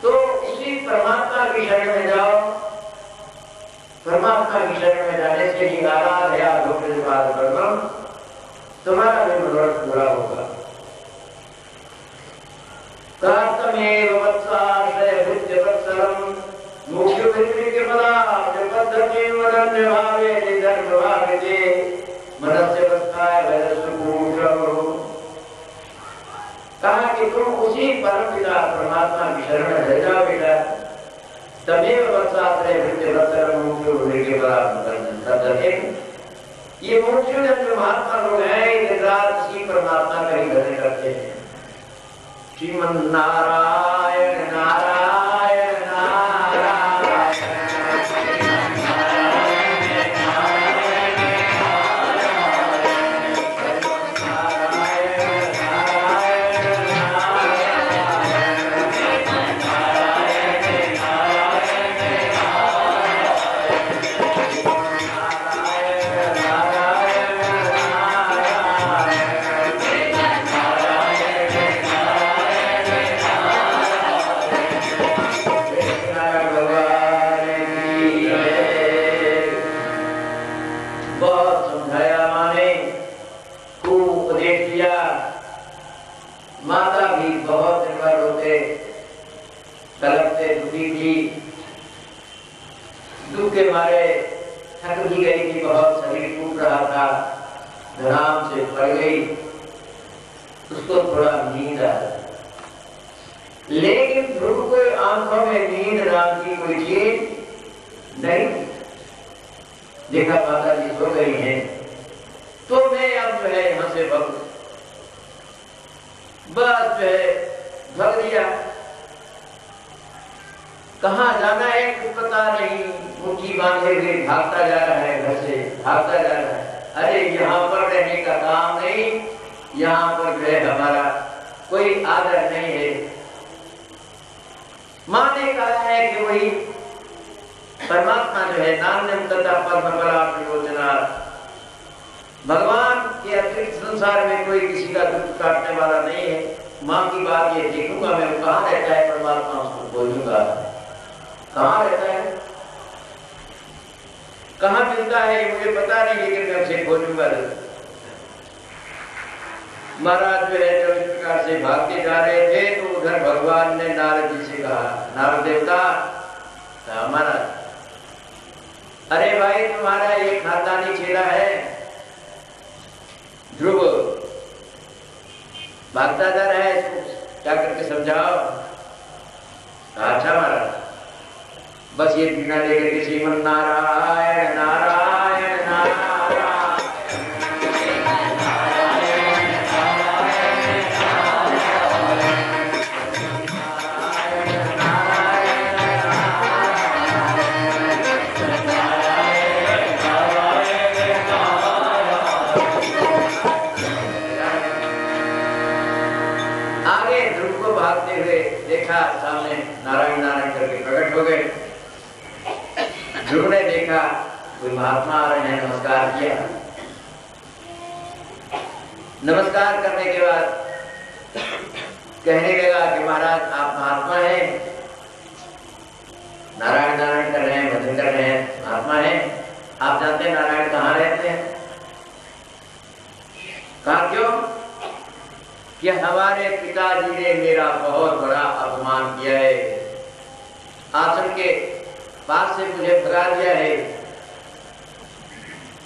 तो उसी परमात्मा की शरण में जाओ। परमात्मा की शरण में जाने से ही आराधया धोक्ष निपात पद्मम, तुम्हारा भी मनोरथ पूरा होगा। तातमेव वत्साश्रय भृत्य वत्सलम मोक्ष विद्रिके पदार्थ पद्धति वदन्य भावे निधर्म भाविते मनस्य वस्ताय वैरसुकूषो। कहा कि तुम उसी परम पिता परमात्मा की शरण में रह जाओ बेटा। तमेव वत्साश्रय भृत्य वत्सलम मोक्ष विद्रिके पदार्थ। ये मोक्ष जो महात्मा लोग हैं, दिन रात उसी परमात्मा का ही भजन करते हैं। श्रीमन नारायण नारायण नारायण नारायण दूसरी थी दुख के मारे थक भी गई थी, बहुत शरीर टूट रहा था, आराम से पड़ गई, उसको थोड़ा नींद आ गई। लेकिन ध्रुव को आंखों में नींद नाम की कोई चीज नहीं। देखा माता जी सो गई हैं, तो मैं अब जो है यहाँ से भग, बस जो है भग दिया। कहाँ जाना है कुछ पता नहीं, मुट्ठी बांधे हुए भागता जा रहा है, घर से भागता जा रहा है। अरे यहाँ पर रहने का काम नहीं, यहाँ पर जो है हमारा कोई आदर नहीं है। माँ ने कहा है कि वही परमात्मा जो है नान्यम तथा पद्मफला प्रयोजना, भगवान के अतिरिक्त संसार में कोई किसी का दुख काटने वाला नहीं है। माँ की बात ये देखूंगा मैं, कहाँ रहता है परमात्मा, उसको बोलूंगा कहाँ रहता है, कहाँ मिलता है मुझे पता नहीं, लेकिन मैं उसे खोजूंगा। महाराज जो है जब इस प्रकार से भागते जा रहे थे तो उधर भगवान ने नारद जी से कहा, नारद देवता महाराज, अरे भाई तुम्हारा ये खानदानी चेला है ध्रुव, भागता जा रहा है, इसको क्या करके समझाओ। अच्छा महाराज, बस ये बिना लेकर के श्रीमन नारायण नारायण नारायण आगे ध्रुव को भागते हुए देखा, सामने नारायण नारायण करके प्रकट हो गए। ध्रुव ने देखा कोई महात्मा आ रहे हैं, नमस्कार किया। नमस्कार करने के बाद कहने लगा कि महाराज आप महात्मा हैं, नारायण नारायण कर रहे हैं, भजन कर रहे हैं, महात्मा हैं, आप जानते हैं नारायण कहाँ रहते हैं? कहा क्यों? कि हमारे पिताजी ने मेरा बहुत बड़ा अपमान किया है, आश्रम के पास से मुझे भगा दिया है,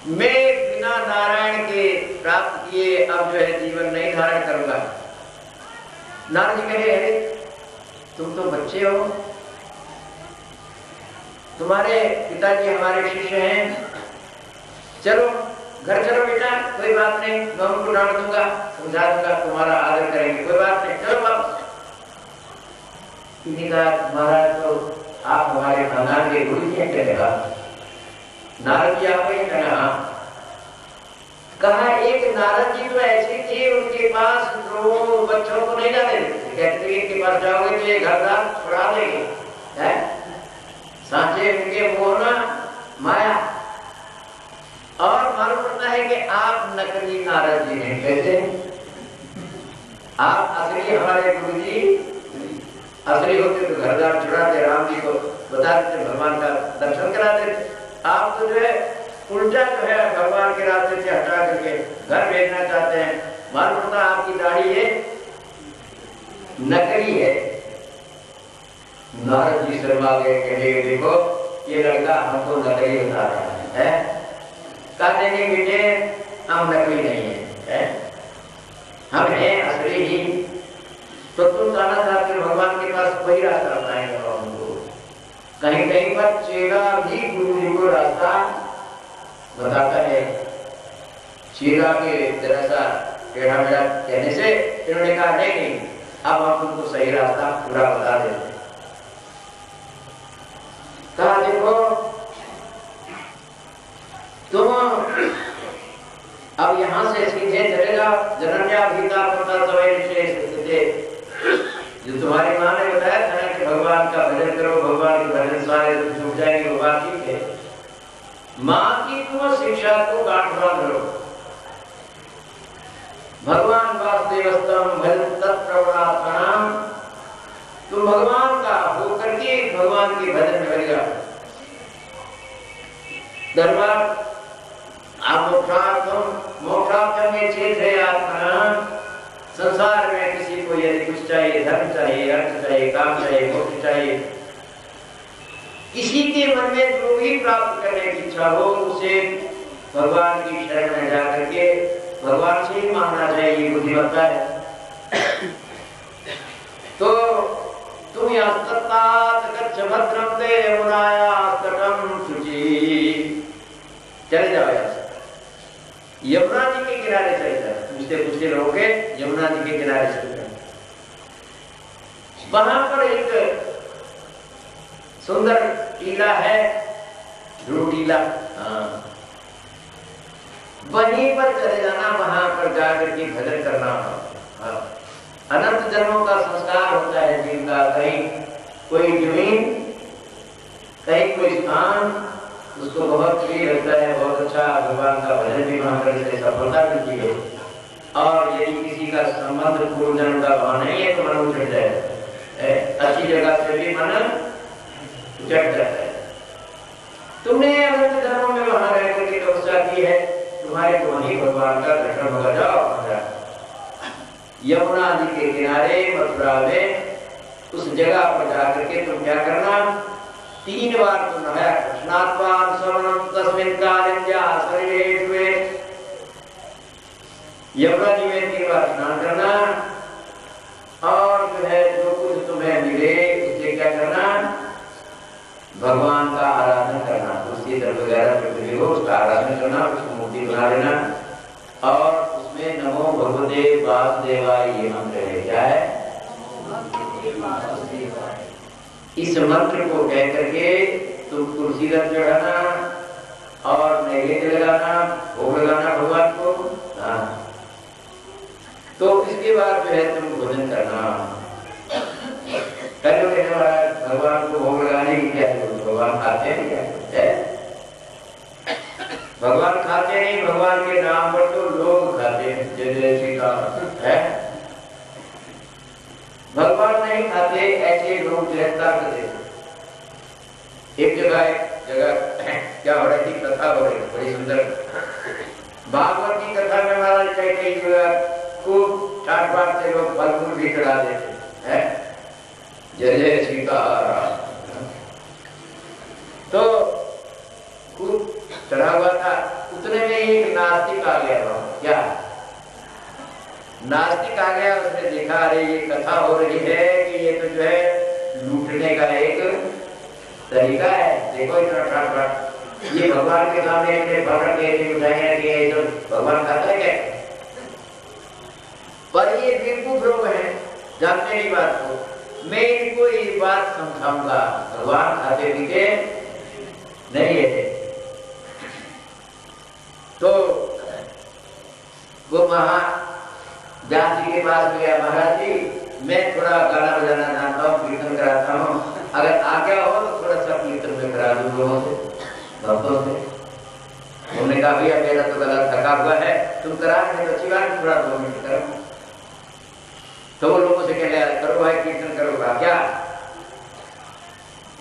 मैं बिना नारायण के प्राप्त किए अब जो है जीवन नहीं धारण करूंगा। नारद जी कहे, अरे तुम तो बच्चे हो, तुम्हारे पिताजी हमारे शिष्य हैं, चलो घर चलो बेटा, कोई बात नहीं, मैं उनको डांट दूंगा, समझा दूंगा, तुम्हारा आदर करेंगे, कोई बात नहीं, चलो वापस। महाराज तो आप हमारे खानदान के गुरु जी हैं, क्या कहा? नारद जी आप ही कहा, कहा एक नारद जी तो ऐसे थे, उनके पास तो बच्चों को नहीं जाने देते, कहते इनके पास जाओगे तो ये घरदार छुड़ा देंगे, है सांचे उनके मोहना माया। और मालूम पड़ता है कि आप नकली नारद जी हैं, कैसे? आप असली हमारे गुरु जी असली होते तो घरदार छुड़ाते, राम जी को बता देते, भगवान का दर्शन करा देते। आप तो जो है उल्टा जो है भगवान के रास्ते से हटा करके घर भेजना चाहते हैं। मालूम पड़ता आपकी दाढ़ी ये नकली है। नारद जी शर्मा गए, कहे देखो ये लड़का हमको नकली बता रहा है, कहते हैं बेटे हम नकली नहीं है, हम हैं असली ही। तो तुम जाना चाहते हो भगवान के पास, वही रास्ता बताएंगे हमको। कहीं कहीं पर चेला भी गुरु जी को रास्ता बताता है। चेला के तरह सा टेढ़ा मेढ़ा कहने से इन्होंने कहा नहीं, अब हम तुमको सही रास्ता पूरा बता देते। कहा देखो तुम अब यहाँ से सीधे चले जाओ, जनन्या भीता पता सवै जो तुम्हारी माँ ने बताया था ना कि भगवान का भजन करो, भगवान के भजन सारे छूट जाएंगे, वो बात ठीक है। माँ की तुम शिक्षा को गांठ बांध लो। भगवान वासुदेवस्तम भजन तत्प्रवणात्मनाम, तुम भगवान का होकर के भगवान के भजन में लग जाओ। दरबार आप मोक्षार्थम में चेत है आत्मा। संसार में किसी को यदि कुछ चाहिए, धर्म चाहिए, अर्थ चाहिए, काम चाहिए, मोक्ष चाहिए, किसी के मन में जो भी प्राप्त करने की इच्छा हो उसे भगवान की शरण में जाकर के भगवान से ही मांगना चाहिए, बुद्धिमत्ता है। तो तुम भद्रम ते यमुनाया तटम शुचि, चले जाओ यहाँ से, यमुना जी के किनारे चले जाओ, पूछते पूछते लोग के यमुना जी के किनारे चले जाओ। वहां पर एक सुंदर टीला है, ध्रुव टीला, हाँ, वहीं पर चले जाना, वहां पर जाकर के भजन करना। हाँ, अनंत जन्मों का संस्कार होता है जीव का, कहीं कोई जमीन, कहीं कोई स्थान, उसको बहुत प्रिय लगता है, बहुत अच्छा, भगवान का भजन भी वहां करने से सफलता मिलती है। और यदि किसी का संबंध पूर्व जन्म का भाव नहीं है तो मन उठ जाए, अच्छी जगह से भी मन उठ जाता है। तुमने अनंत जन्मों में वहां रह करके तपस्या की है, तुम्हारे को वहीं भगवान का दर्शन होगा। जाओ यमुना जी के किनारे मथुरा में उस जगह पर जाकर के तुम क्या करना, 3 बार तुम नहाया स्नात्वान समनम तस्मिन् कालिंद्या शरीरे, यमुना जी में 3 बार स्नान करना, और जो है जो कुछ तुम्हें मिले उससे क्या करना, भगवान का आराधन करना, तुलसी दल वगैरह पृथ्वी हो उसका आराधन करना, उसकी मूर्ति बना लेना, और उसमें नमो भगवते वासुदेवाय ये मंत्र है। क्या है? इस मंत्र को कह करके तुम तुलसी दल चढ़ाना और नैवेद्य लगाना, भोग लगाना भगवान को। हाँ, तो इसके बाद जो है तुम भोजन करना। भगवान को भोग लगाने की क्या है? भगवान खाते हैं क्या है? भगवान खाते नहीं, भगवान के नाम पर तो लोग खाते हैं, जय जय श्री राम है। भगवान नहीं खाते, ऐसे लोग गिरफ्तार करते। एक जगह क्या हो रही थी, कथा हो रही, बड़ी सुंदर भागवत की कथा में महाराज कई खूब ठाट बाट से लोग फल फूल भी चढ़ा देते हैं, जय जय श्री राम। तो खूब चढ़ा हुआ था, उतने में एक नास्तिक आ गया। क्या नास्तिक आ गया, उसने देखा अरे ये कथा हो रही है कि ये तो जो है लूटने का एक तरीका है, देखो इतना ठाट बाट, ये भगवान के सामने इतने पकड़ के उठाए कि ये तो भगवान खाता है क्या? पर ये बेवकूफ लोग हैं, जानते नहीं बात को। मैं इनको ये बात समझाऊंगा, भगवान खाते पीते नहीं है। तो वो व्यास जी के पास गया, महाराज जी मैं थोड़ा गाना बजाना जानता हूँ, कीर्तन कराता हूँ, अगर आज्ञा हो तो थोड़ा सा कीर्तन में करा दूं लोगों से, भक्तों से। उन्होंने कहा भैया मेरा तो गला थका हुआ है, तुम करा रहे तो अच्छी बात, थोड़ा 2 मिनट करो। तो वो लोगों से कह लिया करो भाई कीर्तन करो। क्या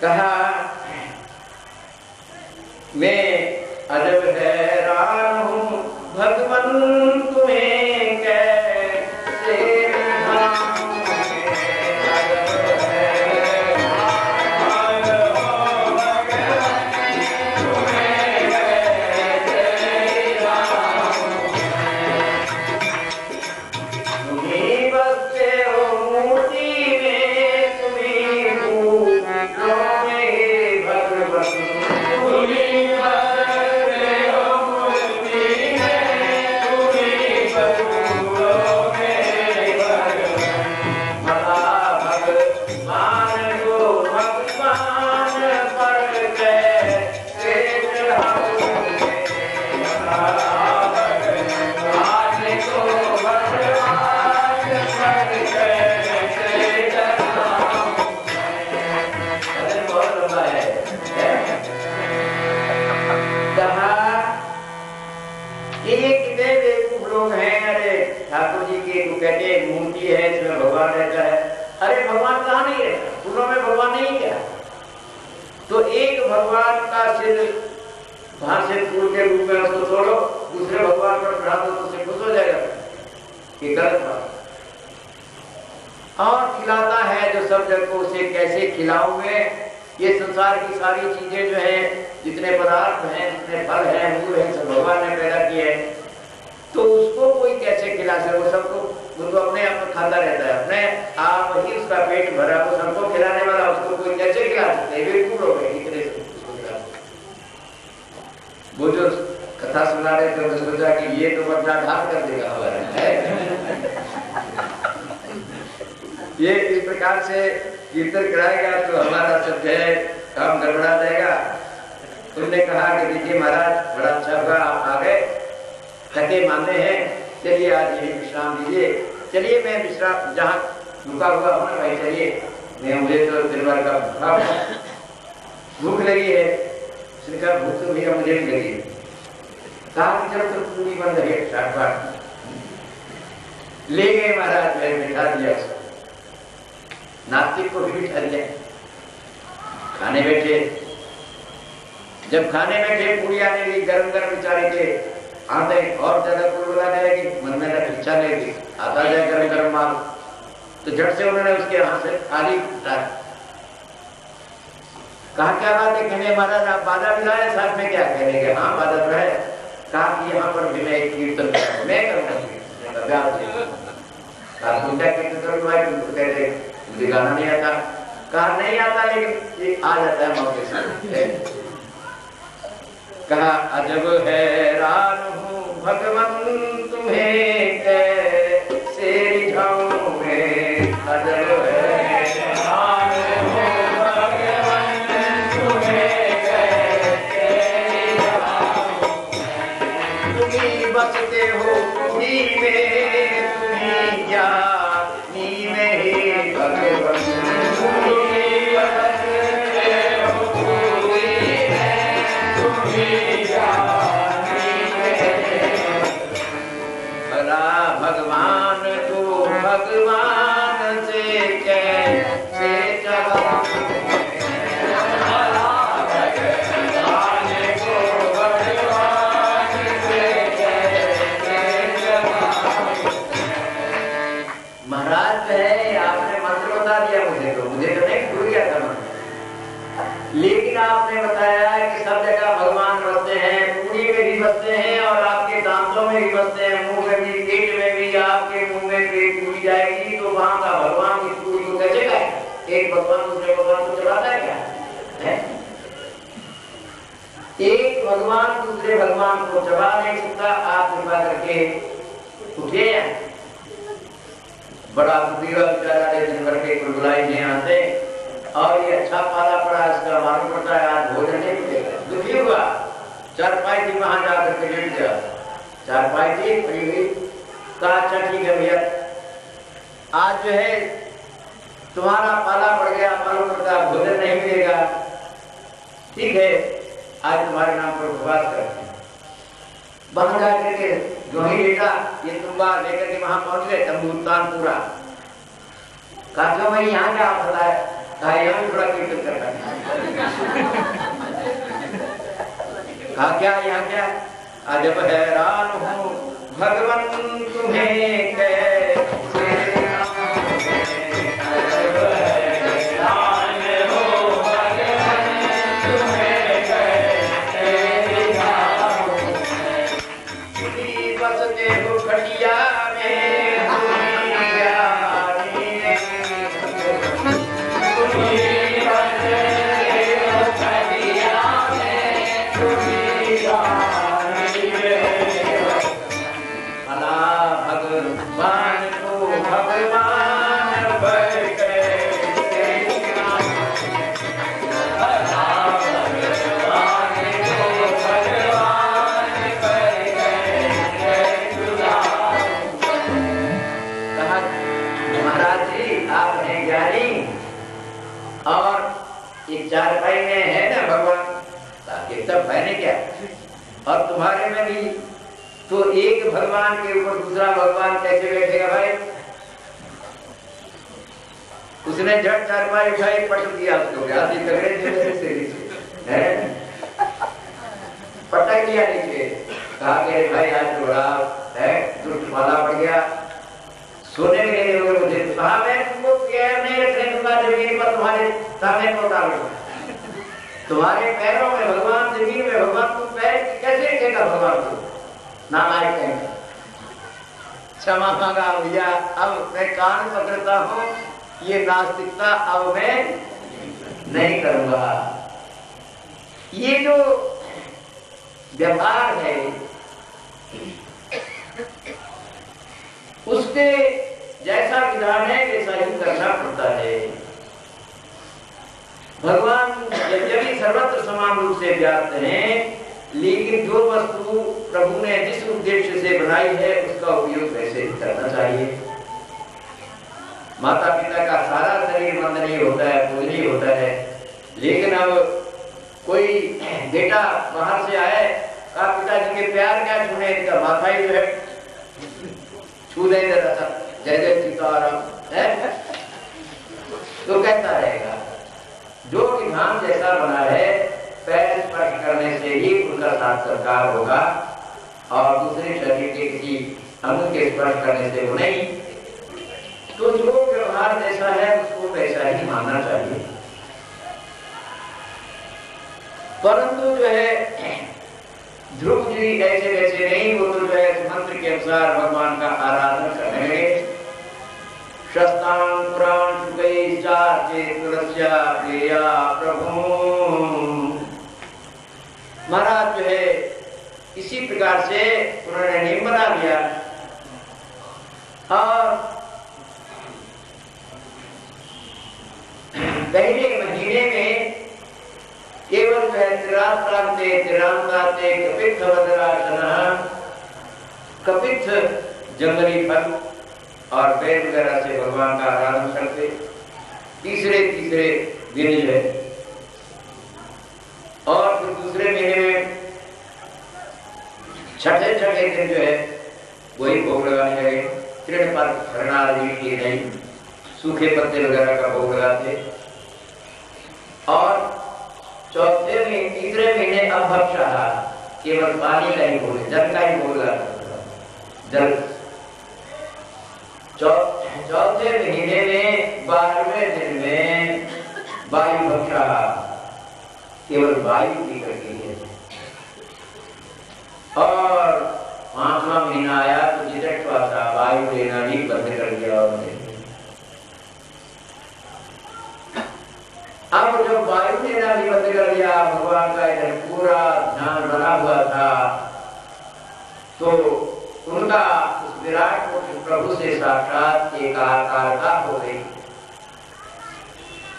कहा, मैं अजब हैरान हूँ भगवान तुम्हें कैसे भगवान का सिर वहां से फूल के रूप में उसको छोड़ो, दूसरे भगवान पर चढ़ा दो तो उसे खुश हो जाएगा, ये गलत बात। और खिलाता है जो सब जग को, उसे कैसे खिलाऊंगे ये संसार की सारी चीजें जो है, जितने पदार्थ हैं, जितने फल हैं, मूल हैं, सब भगवान ने पैदा किए हैं। तो उसको कोई कैसे खिला सके? वो सबको वो तो अपने आप में खाता रहता है, अपने आप ही उसका पेट भरा, वो सबको खिलाने वाला, उसको कोई कैसे खिला सकते हैं? बिल्कुल हो गए इतने उसको खिला। वो जो कथा सुना रहे थे, तो सोचा कि ये तो बदला ढाल कर देगा हमारा है। ये इस प्रकार से कीर्तन कराएगा तो हमारा सब जो है काम गड़बड़ा जाएगा। उन्होंने कहा कि देखिए महाराज, बड़ा अच्छा होगा, आप आ गए, थके माने हैं, चलिए आज यही विश्राम दीजिए। चलिए मैं विश्राम जहाँ रुका हुआ हूँ ना भाई, चलिए मैं, मुझे तो दिन भर का भूख लगी है। उसने कहा भूख तो भैया मुझे भी लगी है। कहा कि जब तो पूरी बंद है, शाट ले गए महाराज, मैं बिठा दिया उसको, नास्तिक को भी बिठा दिया। खाने बैठे, जब खाने बैठे पूरी आने लगी, गरम गरम बेचारे के आते और ज्यादा बुला जाएगी, मन में इच्छा लेगी, आता जाए गरम गरम माल, तो झट से उन्होंने उसके हाथ से थाली उठाई। कहा क्या बात है? कहने महाराज आप बाधा भी लाए साथ में? क्या कहने के? हाँ बाधा तो है। कहा कि यहाँ पर भी मैं एक कीर्तन मैं करूँगा। तुम क्या कीर्तन करोगे? तुमको कहते मुझे गाना नहीं आता। कहा नहीं आता, लेकिन ये आ जाता है मौके से। कहा अजब हैरान हूँ भगवान तुम्हें कैसे रिझाऊं मैं, अजब हैरान हूँ भगवान तुम्हें कैसे रिझाऊं। तुम्ही बसते हो पूरी में, तुम्ही ज्ञानी में ही भगवान, भगवान को भगवान से कैसे भगवान को भगवान से कैसे। महाराज है, आपने मंत्र बता दिया मुझे तो नहीं भूल गया था मैं, लेकिन आपने बताया कि सब जगह भगवान बसते हैं, पूरी में भी बसते हैं और आपके दांतों में भी बसते हैं, मुंह में भी, पेट में भी। आपके मुंह में पेट पूरी जाएगी तो वहां का भगवान इस पूरी को कैसे खाए? एक भगवान दूसरे भगवान को चलाता है क्या है? एक भगवान दूसरे भगवान को चबा नहीं सकता। आप कृपा करके उठिए। बड़ा दुखीरा बेचारा दिन भर के बुलाई नहीं आते और ये अच्छा पाला पड़ा, इसका मालूम पड़ता है आज भोजन नहीं मिलेगा। दुखी हुआ, चारपाई थी वहां जाकर के लेट गया, चारपाई थी पड़ी हुई। कहा अच्छा ठीक है भैया, आज जो है तुम्हारा पाला पड़ गया, मालूम पड़ता है भोजन नहीं मिलेगा, ठीक है आज तुम्हारे नाम पर उपवास करते हैं। वहां जाकर के जो ही लेटा, ये तुम्बा लेकर के वहां पहुंच गए, तंबूतान पूरा। कहा क्यों भाई यहाँ क्या पता है? कहा यहाँ थोड़ा कीर्तन करना है। कहा क्या यहाँ क्या? अजब हैरान हूँ भगवान तुम्हें कैसे, अजब हैरान हूँ भगवान तुम्हें कैसे दिखाऊं। बसते हो खटिया में, भगवान को भगवान महाराज जी आप हैं ज्ञानी और एक चारपाई में है ना भगवान, ताकि सब है क्या? और तुम्हारे में भी तो एक भगवान के ऊपर दूसरा भगवान कैसे बैठेगा भाई? उसने झट चारपाई उठाई, पट दिया उसको, पटक दिया नीचे। कहा कि भाई आज थोड़ा है दुष्ट पाला पड़ गया, सोने के लिए मुझे। कहा मैं तुमको नहीं रखने दूंगा, जमीन पर तुम्हारे सामने को डालूंगा। तुम्हारे पैरों में भगवान, जमीन में भगवान, तुम पैर कैसे रखेगा भगवान को? नालायक कहेगा। क्षमा मांगा भैया, अब मैं कान पकड़ता हूँ, ये नास्तिकता अब मैं नहीं करूंगा। ये जो व्यवहार है उसके जैसा विधान है वैसा ही करना पड़ता है। भगवान यद्यपि सर्वत्र समान रूप से व्याप्त हैं, लेकिन जो वस्तु प्रभु ने जिस उद्देश्य से बनाई है उसका उपयोग वैसे ही करना चाहिए। माता पिता का सारा शरीर वंदनीय होता है, पूजनीय होता है, लेकिन अब कोई बेटा बाहर से आए, कहा पिताजी के प्यार क्या छूने, इनका माथा ही जो है छू दे जरा सा, जय जय सीताराम है, तो कहता रहेगा। जो विधान जैसा बना है, पैर स्पर्श करने से ही उनका साक्षात्कार होगा और दूसरे शरीर के किसी अंग के स्पर्श करने से वो नहीं। तो जो व्यवहार जैसा है उसको वैसा ही मानना चाहिए। परंतु जो है ध्रुव जी ऐसे वैसे नहीं, वो तो जो है मंत्र के अनुसार भगवान का आराधना करने लगे। शस्तान पुराण शुकै चार्चे तुलस्या प्रिया प्रभु। महाराज जो है इसी प्रकार से उन्होंने नियम बना दिया और पहले महीने में केवल जो है कपित्थ वज्रासन, कपित्थ जंगली फल और वेद वगैरह से भगवान का आराधन करते। तीसरे दिन जो है और फिर दूसरे महीने में छठे दिन जो है वही भोग लगाने लगे। तृण पर हरनादि की नहीं, सूखे पत्ते वगैरह का भोग लगाते। और तीसरे महीने अभक्षः, केवल पानी का ही भोग, जल का ही भोग लगाता। जल चौथे महीने में 12वें दिन में वायु भक्षः, केवल वायु पी करके है। और 5वां महीना आया तो जितश्वासा, वायु लेना भी बंद कर दिया उन्होंने। अब जब वायु लेना भी बंद कर दिया, भगवान का इधर पूरा ध्यान बना हुआ था, तो उनका उस विराट पुरुष प्रभु से साक्षात एकाकारता हो गई।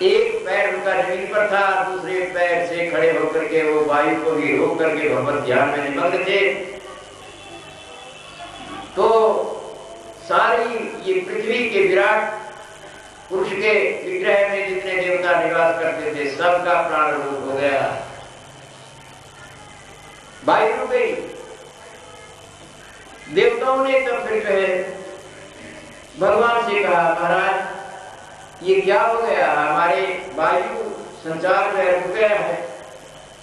एक पैर उनका जमीन पर था, दूसरे पैर से खड़े होकर के वो वायु को भी रोक करके भगवत ध्यान में निमग्न थे। तो सारी ये पृथ्वी के विराट पुरुष के विग्रह में जितने देवता निवास करते थे सबका प्राण रूप हो गया, वायु रुक गई। देवताओं ने तब फिर कहे भगवान से कहा, महाराज ये क्या हो गया, हमारे वायु संचार में रुक गया है।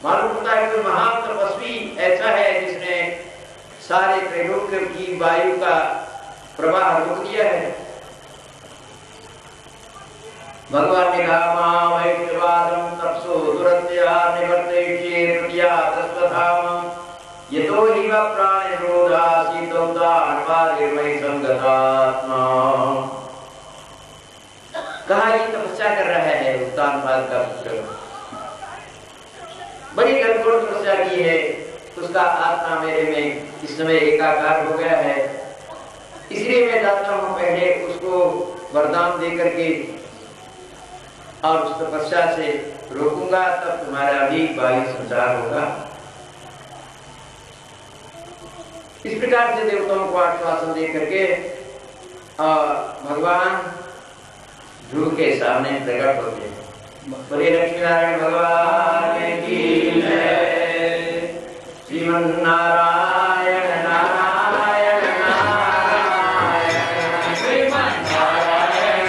मालूम होता है कोई महान तपस्वी ऐसा है जिसने सारे त्रैलोक्य की वायु का प्रवाह रोक दिया है। भगवान ने कहा मामैक्यवादं तपसो दुरत्या निवर्तयिष्ये तृतीया तस्वधाम यतो हि वा प्राणिरोधासि तौदान्वादिर्मयि संगतात्मा। कहा ये तपस्या कर रहा है उत्तानपाद का पुत्र, बड़ी कठोर तपस्या की है, उसका आत्मा मेरे में इस समय एकाकार हो गया है, इसलिए मैं जाता हूँ पहले उसको वरदान दे करके और उस तपस्या से रोकूंगा, तब तुम्हारा भी वायु संचार होगा। इस प्रकार से देवताओं को आश्वासन दे करके और भगवान ध्रुव के सामने प्रकट होते हैं। बोले लक्ष्मी नारायण भगवान की जय। श्रीमन्नारायण नारायण नारायण श्रीमन्नारायण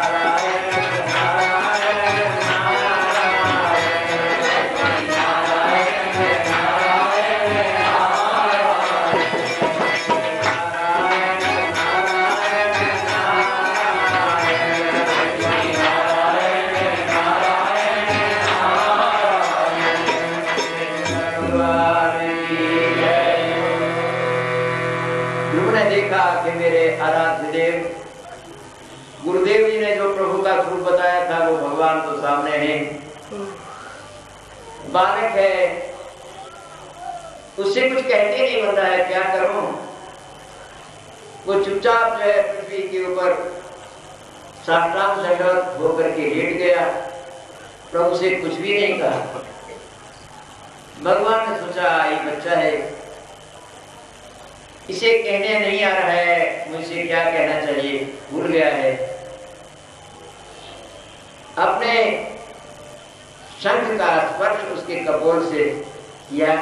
नारायण नारायण मेरे आराध्य देव। गुरुदेव जी ने जो प्रभु का स्वरूप बताया था वो भगवान तो सामने है, बालक है, उससे कुछ कहते नहीं बन रहा है, क्या करूं। वो चुपचाप जो है पृथ्वी के ऊपर साष्टांग दंडवत होकर के लेट गया, प्रभु से कुछ भी नहीं कहा। भगवान ने सोचा ये बच्चा है, इसे कहने नहीं आ रहा है, मुझसे क्या कहना चाहिए, भूल गया है। अपने शंख का स्पर्श उसके कपोल से किया।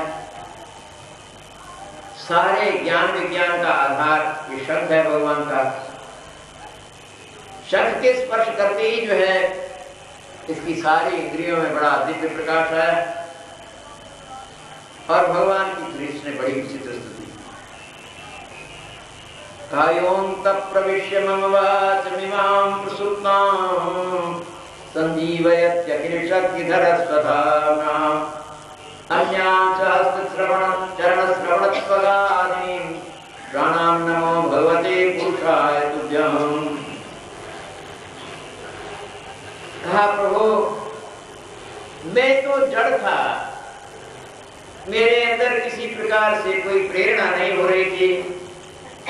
सारे ज्ञान विज्ञान का आधार ये शंख है भगवान का। शंख के स्पर्श करते ही जो है इसकी सारी इंद्रियों में बड़ा दिव्य प्रकाश है और भगवान की दृष्टि ने बड़ी विचित्र स्तुति। कायोंत प्रविश्य मम वाचमिमां प्रसुप्तां संजीवयत्यखिलशक्तिधरस्वधाम्नां अन्यां च हस्तश्रवण चरणश्रवणत्वगादीं प्राणां नमो भगवते पुरुषाय तुभ्यम्। कहा प्रभु मैं तो जड़ था, मेरे अंदर किसी प्रकार से कोई प्रेरणा नहीं हो रही थी,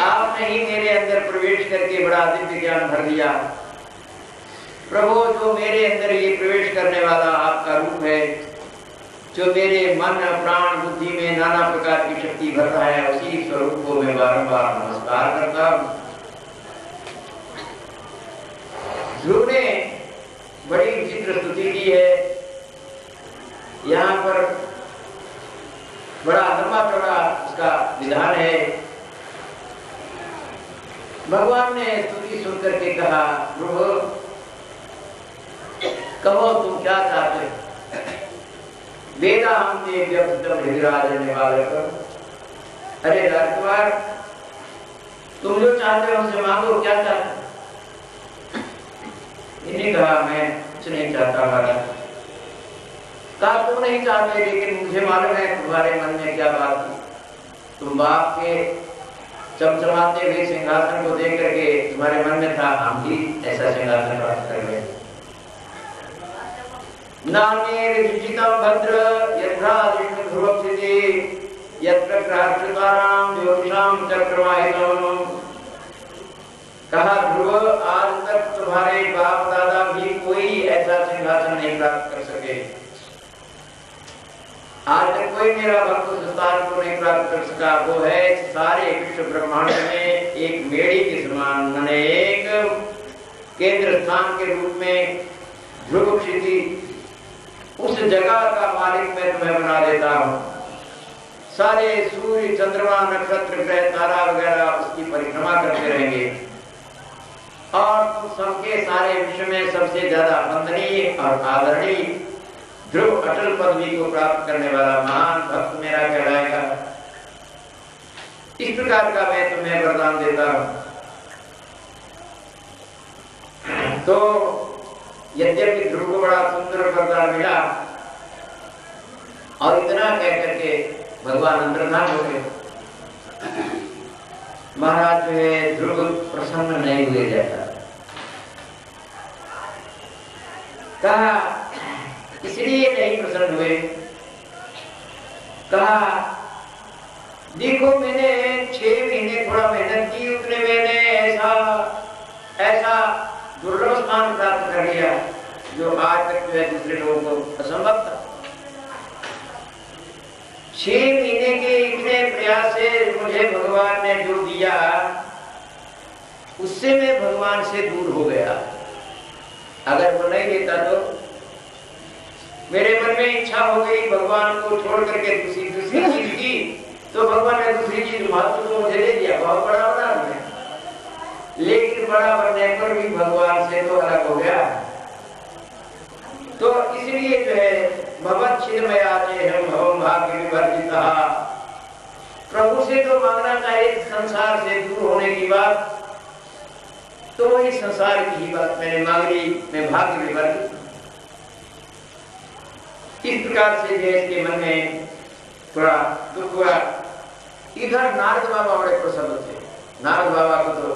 आपने ही मेरे अंदर प्रवेश करके बड़ा दिव्य ज्ञान भर दिया। प्रभु जो मेरे अंदर ये प्रवेश करने वाला आपका रूप है, जो मेरे मन प्राण बुद्धि में नाना प्रकार की शक्ति भर रहा है, उसी स्वरूप को मैं बारंबार नमस्कार करता हूँ। ध्रुव ने बड़ी विचित्र स्तुति की है। यहाँ पर बड़ा लंबा चौड़ा उसका विधान है। भगवान ने स्तुति सुनकर के कहा, प्रभु कहो तुम क्या चाहते हो। वेदा हम ते व्यक्तम हृदयराजन्य बालक। अरे राजकुमार तुम जो चाहते हो हमसे मांगो, क्या चाहते हो। इन्हें कहा मैं कुछ नहीं चाहता महाराज। कहा तुम नहीं चाहते, लेकिन मुझे मालूम है तुम्हारे मन में क्या बात थी। तुम बाप के चमचमाते हुए सिंहासन को देख करके तुम्हारे मन में था हम भी ऐसा सिंहासन प्राप्त कर गए। नामे विजितम भद्र यथा विष्णु ध्रुवक्षिति यत्र प्राकृतानां ज्योतिषां चक्रवाहितम्। कहा ध्रुव आज तक तुम्हारे बाप दादा भी कोई ऐसा सिंहासन नहीं प्राप्त कर सके। आज तक कोई मेरा भक्त उस स्थान को नहीं प्राप्त कर सका। वो है सारे विश्व ब्रह्मांड में एक मेढ़ी के समान, मैंने एक केंद्र स्थान के रूप में ध्रुव क्षिति, उस जगह का मालिक मैं तुम्हें बना देता हूँ। सारे सूर्य चंद्रमा नक्षत्र ग्रह तारा वगैरह उसकी परिक्रमा करते रहेंगे और तुम सबके सारे विश्व में सबसे ज्यादा वंदनीय और आदरणीय ध्रुव अटल पदवी को प्राप्त करने वाला महान भक्त मेरा कहलाएगा। इस प्रकार का मैं तुम्हें वरदान देता हूं। तो यद्यपि ध्रुव को बड़ा सुंदर वरदान मिला और इतना कह करके भगवान अंतर्धान हो गए। महाराज जो है ध्रुव प्रसन्न नहीं हुए जाता। कहा इसलिए नहीं प्रसन्न हुए। कहा देखो मैंने 6 महीने थोड़ा मेहनत की, उतने मैंने ऐसा दुर्लभ स्थान प्राप्त कर लिया जो आज तक जो है दूसरे लोगों को असंभव था। 6 महीने के इतने प्रयास से मुझे भगवान ने जो दिया उससे मैं भगवान से दूर हो गया। अगर वो नहीं देता तो मेरे मन में इच्छा हो गई भगवान को छोड़ करके दूसरी चीज की, तो भगवान ने दूसरी चीज महत्व तो मुझे दे दिया, बहुत बड़ा बना दिया। लेकिन बड़ा बनने पर भी भगवान से तो अलग हो गया। तो इसलिए जो है भगवत चिन्मयाते हम भवम भाग्य विवर्जिता, प्रभु से तो मांगना चाहिए संसार से दूर होने की बात, तो वही संसार की ही बात मैंने मांग ली, मैं भाग्य विवर्जित। इस प्रकार से जो इसके मन में थोड़ा दुख हुआ। इधर नारद बाबा बड़े प्रसन्न थे। नारद बाबा को तो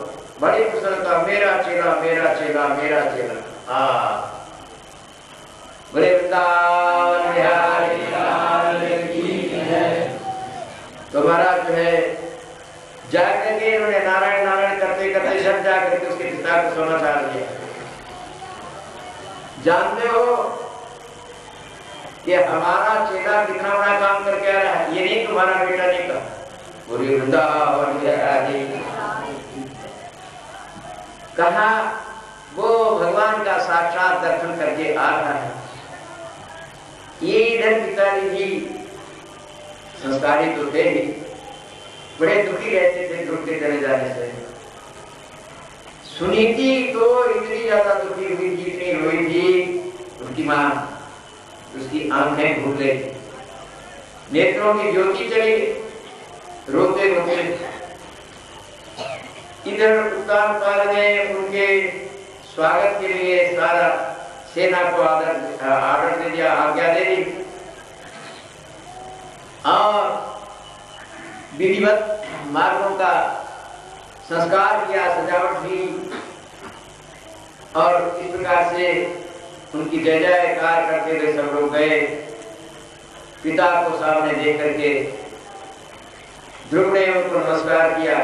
बड़ी प्रसन्नता, मेरा चेला मेरा चेला मेरा चेला। हाँ, बोले वृंदावन बिहारी लाल की जय। तो महाराज जो है जाकर के उन्होंने नारायण नारायण करते करते सब जाकर के उसके पिता को समाचार दिया। जानते हो कि हमारा चेला कितना बड़ा काम करके आ रहा है, ये नहीं तुम्हारा बेटा नहीं का। पूरी वृंदावन बिहारी कहा वो भगवान का साक्षात दर्शन करके आ रहा है। ये इधर पिताजी जी संस्कारी तो थे ही, बड़े दुखी रहते थे ध्रुव के चले जाने से। सुनीति तो इतनी ज्यादा दुखी हुई जितनी रोई थी उसकी मां, उसकी आंखें भूल गई, नेत्रों की ज्योति चली गई, रोते रोते। इधर उत्तानपाद ने उनके स्वागत के लिए सारा सेना को आर्डर दे दिया, आज्ञा दे दी और विधिवत मार्गों का संस्कार किया, सजावट की और इस प्रकार से उनकी जय जयकार करते हुए सब लोग गए। पिता को सामने देख करके ध्रुव ने उनको नमस्कार किया।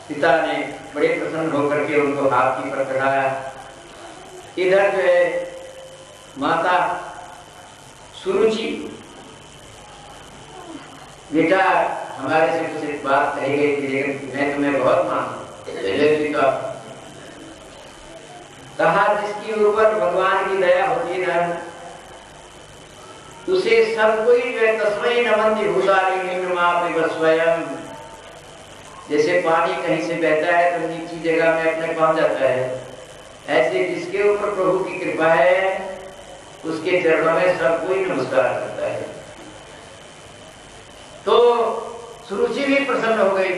पिता ने बड़े प्रसन्न होकर के उनको हाथ की पर चढ़ाया। इधर जो है माता सुरुचि, बेटा हमारे से कुछ एक बात कही गई थी लेकिन मैं तुम्हें बहुत मानता हूं। कहा जिसके ऊपर भगवान की दया होती है ना उसे सब कोई तस्मै नमन्ति भूतानि निम्नमापि स्वयं। जैसे पानी कहीं से बहता है तो नीची जगह में अपने पहुंच जाता है, ऐसे जिसके ऊपर प्रभु की कृपा है उसके चरणों में सब कोई नमस्कार करता है। तो सुरुचि भी प्रसन्न हो गई,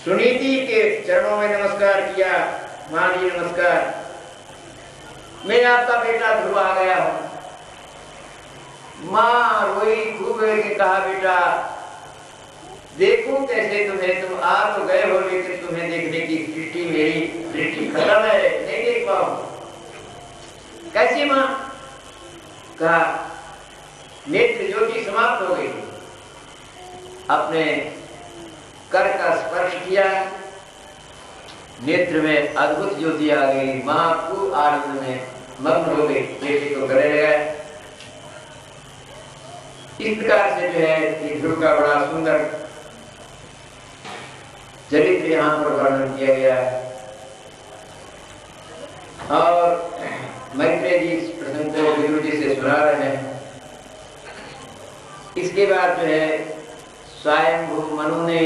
सुनीति के चरणों में नमस्कार किया। मां जी नमस्कार, मैं आपका बेटा ध्रुव आ गया हूं। मां रोई खूब के कहा बेटा देखूं कैसे तुम्हें, तुम आ तो गए हो लेकिन तुम्हें देखने की दृष्टि मेरी दृष्टि खत्म है, नहीं देख पाऊं। कैसी मां? कहा नेत्र ज्योति समाप्त हो गई। अपने कर का स्पर्श किया, नेत्र में अद्भुत ज्योति आ गई। मां को आनंद में मग्न हो गई, बेटी को गले लगाया। इस प्रकार से जो है ध्रुव का बड़ा सुंदर चरित्र यहाँ पर वर्णन किया गया है। और मैत्रेय जी इस प्रसंग को विदुर जी से सुना रहे हैं। इसके बाद जो है स्वयंभू मनु ने,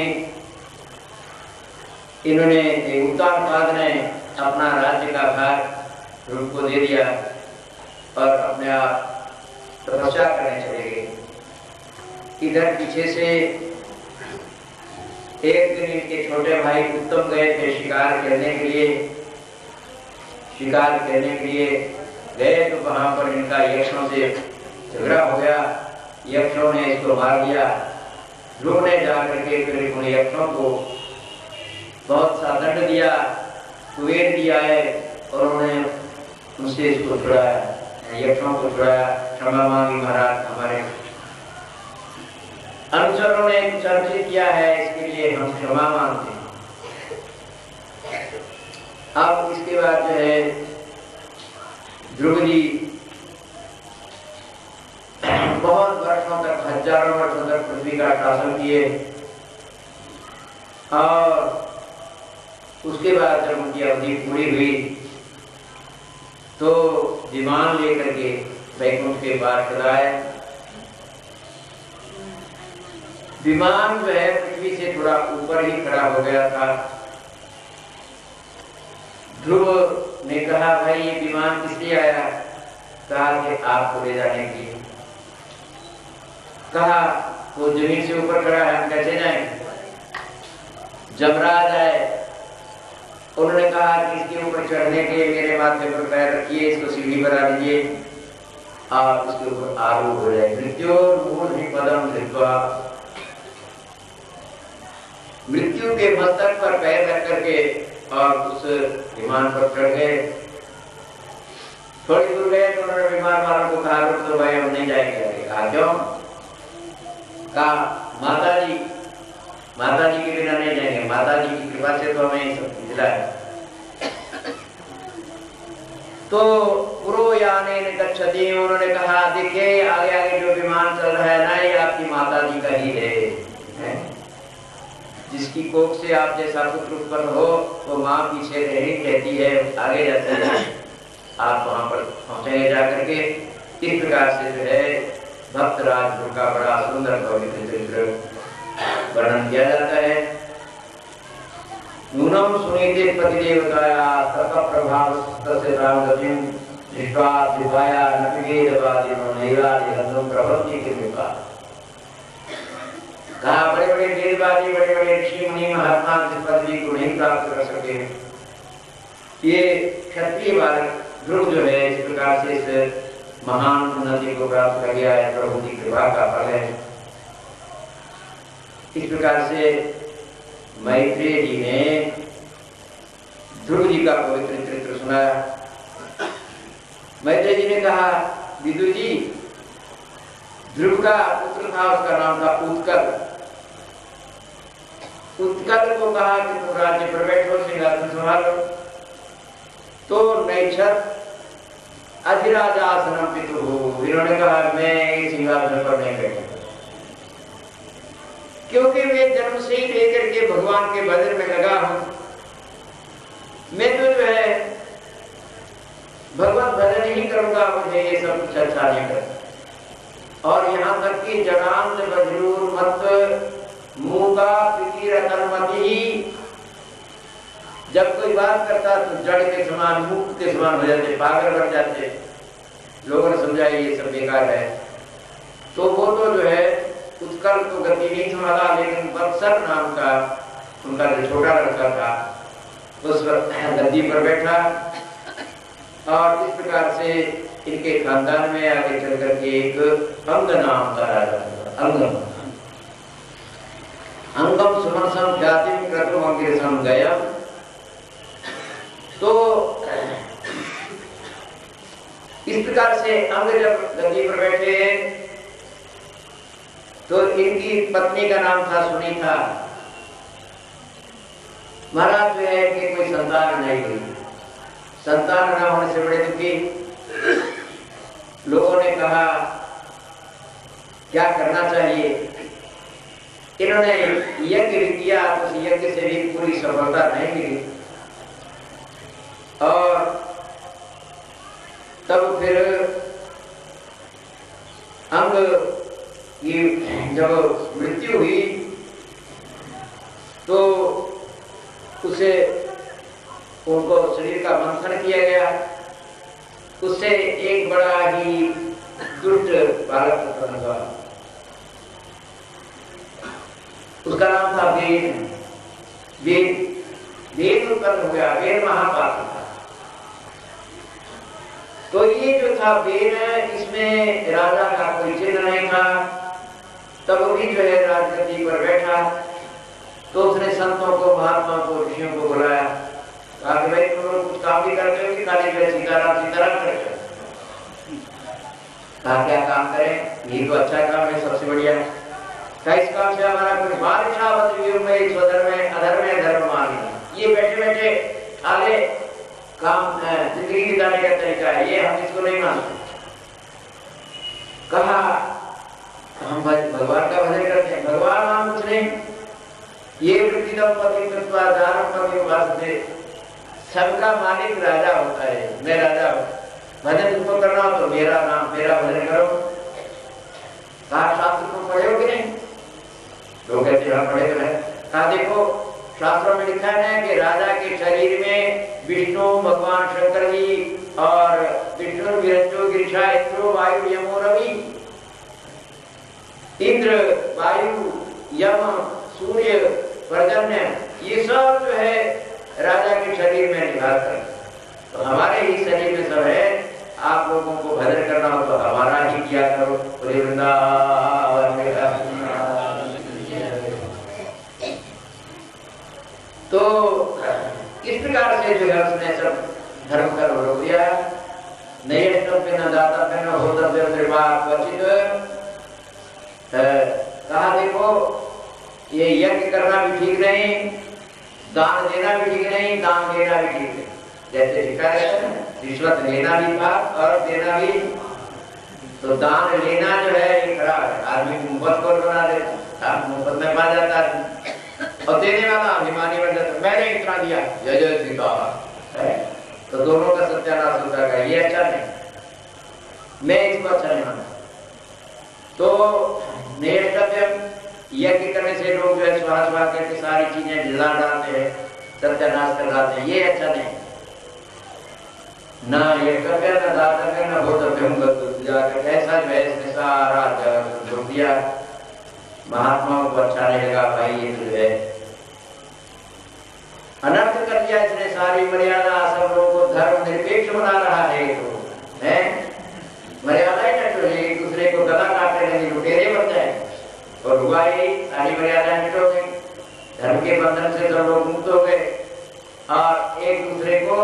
इन्होंने उत्तानपाद ने अपना राज्य का भार ध्रुव को दे दिया और अपने आप तपस्या करने चले गए। इधर पीछे से एक दिन इनके छोटे भाई उत्तम गए थे शिकार करने के लिए। शिकार करने के लिए गए तो वहां पर इनका यक्षों से झगड़ा हो गया, यक्षों ने इसको मार दिया। ध्रुव ने जाकर के फिर उन यक्षों को बहुत सा दंड दिया, कुबेर दिया है और उन्होंने उनसे इसको छुड़ाया, यक्षों को छुड़ाया। क्षमा मांगी महाराज, हमारे अनुचरों ने कुछ अर्जित किया है, इसके लिए हम क्षमा मांगते हैं। अब इसके बाद जो है ध्रुव जी बहुत वर्षों तक, हजारों वर्षों तक पृथ्वी का शासन किए और उसके बाद जब उनकी अवधि पूरी हुई तो विमान लेकर के वैकुंठ के पार चलाए। विमान जो है पृथ्वी से थोड़ा ऊपर ही खड़ा हो गया था। ध्रुव ने कहा भाई ये विमान किस लिए आया? कहा कि आपको ले जाने के लिए। कहा वो जमीन से ऊपर खड़ा है, हम कैसे जाएंगे? जमराज आए, उन्होंने कहा कि इसके ऊपर चढ़ने के मेरे माथे पर पैर रखिए, इसको सीढ़ी बना दीजिए और उसके ऊपर आरूढ़ हो जाए। मृत्योर्मूर्धनि पदम धृत्वा मृत्यु के मस्तक पर पैर रख करके और उस विमान पर चढ़ गए। थोड़ी दूर गए तो उन्होंने विमान वालों को कहा तो भाई हम नहीं जाएंगे। कहा क्यों? कहा माता जी के बिना नहीं जाएंगे, माता जी की कृपा से तो हमें सब मिला है। तो पुरोयाने गच्छति, उन्होंने कहा देखिए आगे आगे जो विमान चल रहा है ना ये आपकी माता जी का ही है। जिसकी कोख से आप जैसा पुत्र उत्पन्न हो वो माँ पीछे रही कहती है आगे जाते हैं, आप वहां पर पहुंचेंगे जाकर के। इस प्रकार से जो है भक्त राज का बड़ा सुंदर पवित्र चरित्र वर्णन किया जाता है। नूनम सुनीते पति देवताया तप प्रभाव तस्य रामगतिं दृष्ट्वा दिवाया नपिगेदवादिनो नैरादिहंसं प्रभवति कृपा। कहा बड़े बड़े वेदवादी बड़े बड़े ऋषि मुनि महात्मा जिस पदवी को नहीं प्राप्त कर सके, ये क्षत्रिय बालक ध्रुव जो है इस प्रकार से इस महान उन्नति को प्राप्त कर गया है, प्रभु की कृपा का फल है। इस प्रकार से मैत्रेय जी ने ध्रुव जी का पवित्र चरित्र सुनाया। मैत्रेय जी ने कहा विदुर जी, ध्रुव का पुत्र था, उसका नाम था उत्कल। उत्कल को कहा कि तुम राज्य पर बैठो, सिंहासन संभालो। तो नैच्छत अधिराजासनम पितुः, इन्होंने कहा मैं सिंहासन पर नहीं बैठूंगा, क्योंकि वे जन्म से ही लेकर के भगवान के भजन में लगा हूं। मैं तो जो है भगवत भजन ही करूंगा, मुझे ये सब कुछ अच्छा नहीं करता। और यहाँ तक कि जगांत वज्रूर मत मूका पितिरतनमति, जब कोई बात करता तो जड़ के समान मूक के समान हो जाते, पागल बन जाते। लोगों ने समझाया ये सब बेकार है। तो वो तो जो है उत्कल को गति नहीं संभाला, लेकिन बत्सर नाम का उनका जो छोटा लड़का था उस गद्दी पर बैठा। और इस प्रकार से इनके खानदान में आगे चल करके एक अंग नाम का राजा था। अंगम सुमनसम जातिम क्रतुम अंगिरसम गयम। तो इस प्रकार से अंग जब गद्दी पर बैठे तो इनकी पत्नी का नाम था सुनीता। महाराज जो है कि कोई संतान नहीं हुई, संतान न होने से बड़े दुखी। लोगों ने कहा क्या करना चाहिए। इन्होंने यज्ञ भी किया, उस यज्ञ से भी पूरी सफलता नहीं मिली। और तब फिर अंग की जब मृत्यु हुई तो उसे उनको शरीर का मंथन किया गया। उससे एक बड़ा ही दुष्ट बालक उत्पन्न हुआ, उसका नाम था वेद। वेद उत्पन्न हो गया। वेद महापात्र था। तो ये जो था वेद, इसमें राजा का कोई चिन्ह नहीं था। तब भी जो है राजगद्दी पर बैठा तो उसने संतों को, महात्मा को, ऋषियों को बुलाया। कहा कि भाई तुम लोग कुछ काम भी करते हो कि खाली जो है सीताराम करते हो? कहा क्या काम करें, ये तो अच्छा काम है, सबसे बढ़िया है। क्या इस काम से हमारा कोई बारिशा में स्वधर्म में अधर्म में धर्म मांगे, ये बैठे बैठे आगे काम जिंदगी बिताने का तरीका है, ये हम इसको नहीं मानते। कहा हम भगवान का भजन करते हैं, भगवान नाम कुछ नहीं। ये सबका मालिक राजा होता है, मैं राजा हूँ। भजन तुमको करना हो तो मेरा नाम, मेरा भजन करो। कहा शास्त्र को पढ़े हो कि नहीं? लोग कहते हैं पढ़े तो है। कहा देखो शास्त्रों में लिखा है कि राजा के शरीर में विष्णु भगवान शंकर जी और विष्णु विरंजो गिरिशा इंद्रो वायु यमो रवि। इंद्र, वायु, यम, सूर्य, पर्जन्य, ये सब जो है राजा के शरीर में निवास करते। तो हमारे ही शरीर में सब है। आप लोगों को भजन करना हो तो हमारा ही किया करो। तो इस प्रकार से जो है उसने सब धर्म का रोक दिया। नैष्टव्य न दातव्य न होतव्य क्वचित। कहा देखो ये यज्ञ करना भी ठीक नहीं, दान देना भी ठीक नहीं, दान देना भी ठीक नहीं। जैसे लिखा है रिश्वत लेना भी पाप और देना भी। तो दान लेना जो है ये खराब है, आदमी मुफ्त को बना देता, मुफ्त में पा जाता है, और देने वाला अभिमानी बन जाता, मैंने इतना दिया, जय जय सीता। तो दोनों का सत्यानाश होता है, ये अच्छा नहीं, मैं इसको अच्छा नहीं मानता। तो नैष्टव्य यज्ञ करने से लोग जो है स्वाहा स्वाहा करके सारी चीजें ढिला डालते हैं, सत्यानाश कर डालते हैं, ये अच्छा नहीं। ना ये कव्य न दातव्य न होतव्य जाकर ऐसा जो है इसने सारा जगत जोड़ दिया। महात्माओं को अच्छा नहीं लगा, भाई ये जो है अनर्थ कर दिया इसने सारी मर्यादा, सब लोगों को धर्म निरपेक्ष बना रहा है। तो है मर्यादा ही नष्ट हो गई, एक दूसरे को गला काटने लगे, लुटेरे बन जाए, और हुआ ही सारी मर्यादा नष्ट हो गई। धर्म के बंधन से सब लोग मुक्त हो गए, और एक दूसरे को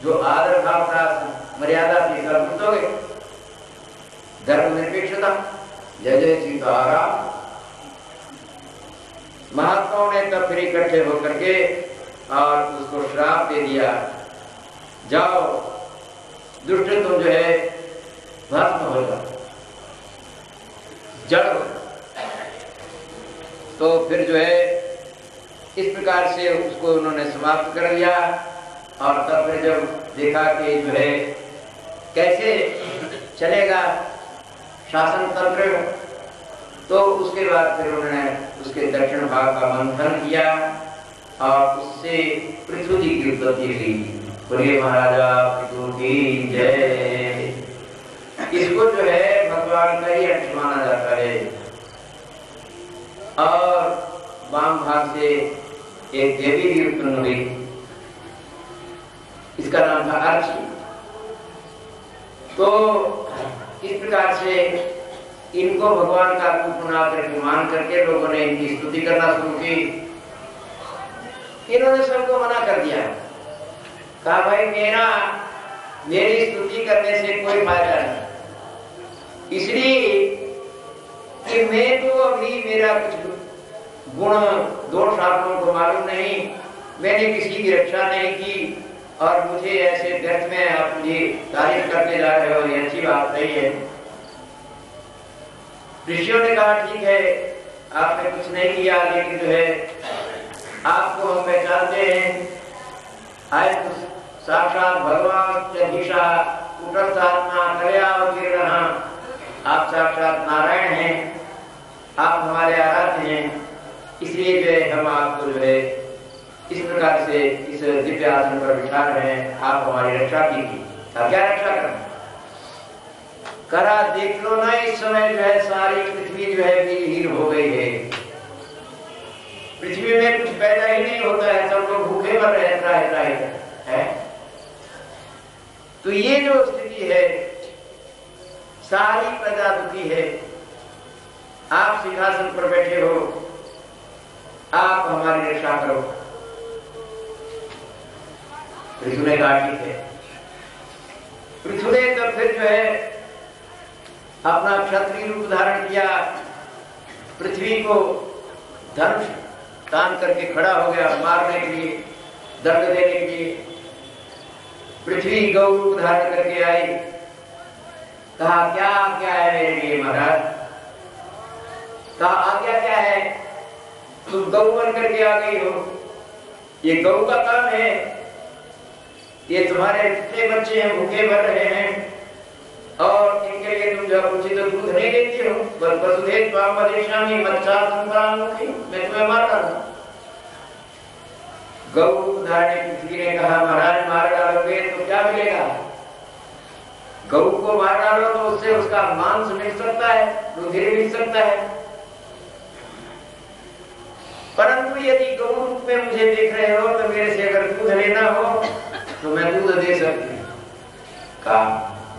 जो आदर भाव था, मर्यादा थी, सब मुक्त हो गए। धर्म निरपेक्षता, जय जय सीताराम। महात्माओं ने तब फिर इकट्ठे होकर के और उसको श्राप दे दिया, जाओ दुष्ट तुम जो है भस्म हो जाओ, जड़ हो। तो फिर जो है इस प्रकार से उसको उन्होंने समाप्त कर दिया। और तब फिर जब देखा कि जो है कैसे चलेगा शासन तंत्र, तो उसके बाद फिर उन्होंने उसके दक्षिण भाग का मंथन किया और उससे पृथ्वी जी की उत्पत्ति हुई। बोलिए महाराजा पृथु की जय। इसको जो है भगवान का ही अंश माना जाता है। और वाम भाग से एक देवी भी उत्पन्न हुई, इसका नाम था अर्ची। तो इस प्रकार से इनको भगवान का रूप बना करके मान करके लोगों ने इनकी स्तुति करना शुरू की। इन्होंने सबको मना कर दिया, कहा भाई मेरी स्तुति करने से कोई फायदा नहीं, इसलिए कि मैं तो अभी मेरा कुछ गुण दोष आप लोगों को मालूम नहीं, मैंने किसी की रक्षा नहीं की, और मुझे ऐसे व्यर्थ में आप मुझे तारीफ करते जा रहे हो, ये अच्छी बात नहीं है। ऋषियों ने कहा ठीक है आपने कुछ नहीं किया, लेकिन जो है आपको हम पहचानते हैं, आए तो साक्षात भगवान जगदीशा उठस्थात्मा कल्यावतीर्णः, आप साक्षात नारायण हैं, आप हमारे आराध्य हैं, इसलिए जो है हम आपको जो है इस प्रकार से इस दिव्य आसन पर बिठा रहे हैं, आप हमारी रक्षा कीजिए। क्या रक्षा करना करा देख लो ना, इस समय जो है सारी पृथ्वी जो है विहीन हो गई है, पृथ्वी में कुछ पैदा ही नहीं होता है, सब लोग भूखे मर रहता है। तो ये जो स्थिति है सारी प्रजा दुखी है, आप सिंहासन पर बैठे हो, आप हमारी रक्षा करो। पृथ्वी ने कहा ठीक है। पृथ्वी ने तब फिर जो है अपना क्षत्रिय रूप धारण किया, पृथ्वी को धनुष तान करके खड़ा हो गया मारने के लिए, दंड देने के लिए। पृथ्वी गौ रूप धारण करके आई, कहा क्या क्या है मेरे लिए महाराज, कहा आज्ञा क्या है, तुम गौ बन करके आ गई हो, ये गौ का काम है, ये तुम्हारे जितने बच्चे हैं भूखे मर रहे हैं, और इनके लिए तुम जब उचित दूध नहीं देती हो, वसुधैव त्वां वदिष्यामि मत्स्यार्थं परामुखी, मैं तुम्हें मार डालूं। गौ धारणी पृथ्वी ने कहा महाराज मार डालोगे तो क्या मिलेगा, गौ को मार डालो तो उससे उसका मांस मिल सकता है, रुधिर मिल सकता है, परंतु यदि गौ रूप में मुझे देख रहे हो तो मेरे से अगर दूध लेना हो तो मैं दूध दे सकती हूँ। कहा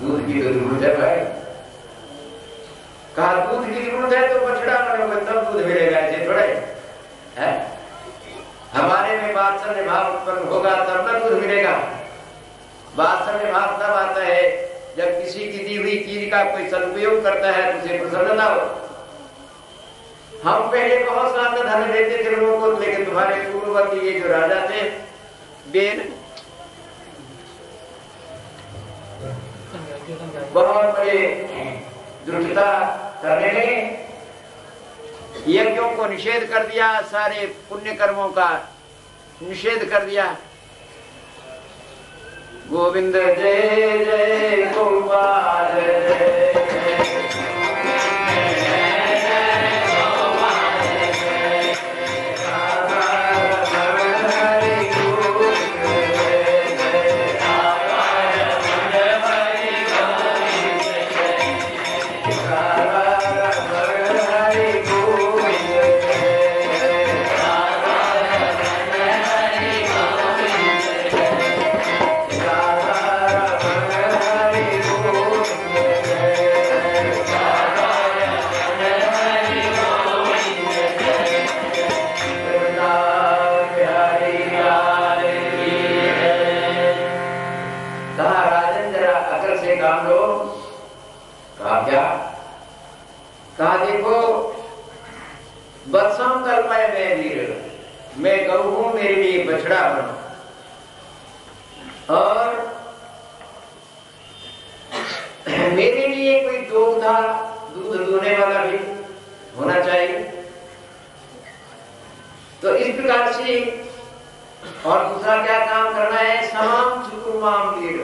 दूध की तो जरूरत है भाई, कहा दूध की जरूरत है तो बछड़ा बनोगे तब दूध मिलेगा, ऐसे थोड़े है। हमारे में वात्सल्य भाव उत्पन्न होगा तब तक दूध मिलेगा। वात्सल्य भाव तब आता है जब किसी की दी हुई चीज का कोई सदुपयोग करता है तो उसे प्रसन्नता हो। हम पहले बहुत सारा धन देते थे लोगों को, लेकिन तुम्हारे पूर्ववर्ती ये जो राजा थे बेन बहुत बड़े दुष्टता करने लगे, यज्ञों को निषेध कर दिया, सारे पुण्य कर्मों का निषेध कर दिया। गोविंद जय जय गोपाल मैं गऊ हूं, मेरे लिए बछड़ा बनो, और मेरे लिए कोई दूध दूहने वाला भी होना चाहिए। तो इस प्रकार से, और दूसरा क्या काम करना है, समाम चुकुमाम वीर।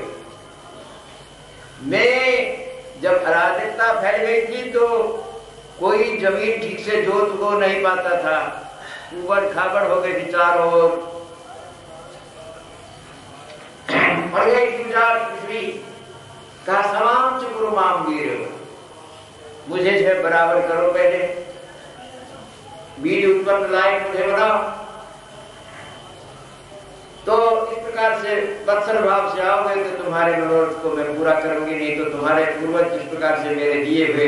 मैं जब अराजकता फैल गई थी तो कोई जमीन ठीक से जोत को नहीं पाता था, उबड़ खाबड़ हो गई थी चारों ओर, पड़ गई पृथ्वी का समान चुकुमाम वीर। मुझे जो बराबर करो, पहले बीज उत्पन्न लायक मुझे बनाओ। तो इस प्रकार से वत्सल भाव से आओगे तो तुम्हारे मनोरथ को मैं पूरा करूंगी, नहीं तो तुम्हारे पूर्वज जिस प्रकार से मेरे दिए हुए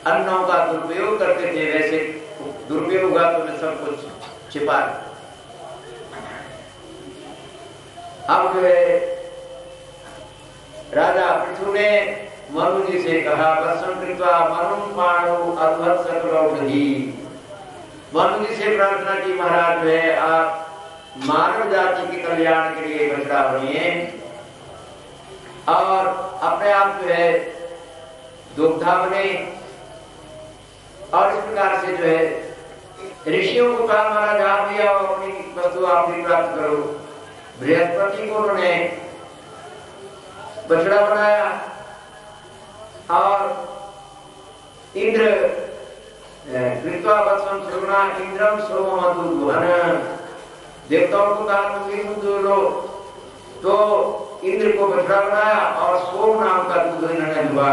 अन्नों का दुरुपयोग करते थे वैसे दुरुपयोग हुआ तो मैं सब कुछ छिपा। अब जो है राजा पृथु ने मनु जी से कहा, वत्सं कृत्वा मनुं पाणौ अद्भुत सकलौषधि। मनु जी से प्रार्थना की, महाराज जो है आप मानव जाति के कल्याण के लिए बछड़ा बनिए और अपने आप जो है दुग्धा बने, और इस प्रकार से जो है ऋषियों को कहा महाराज आप भी आओ, अपनी वस्तु आप भी प्राप्त करो। बृहस्पति को उन्होंने बछड़ा बनाया और इंद्र कृत्वा वत्सं सुगुणा इंद्रम सोममधु गुहन, देवताओं को कहा तुम भी दूध लो, तो इंद्र को बछड़ा बनाया और सोम नाम का दूध इन्होंने दुआ।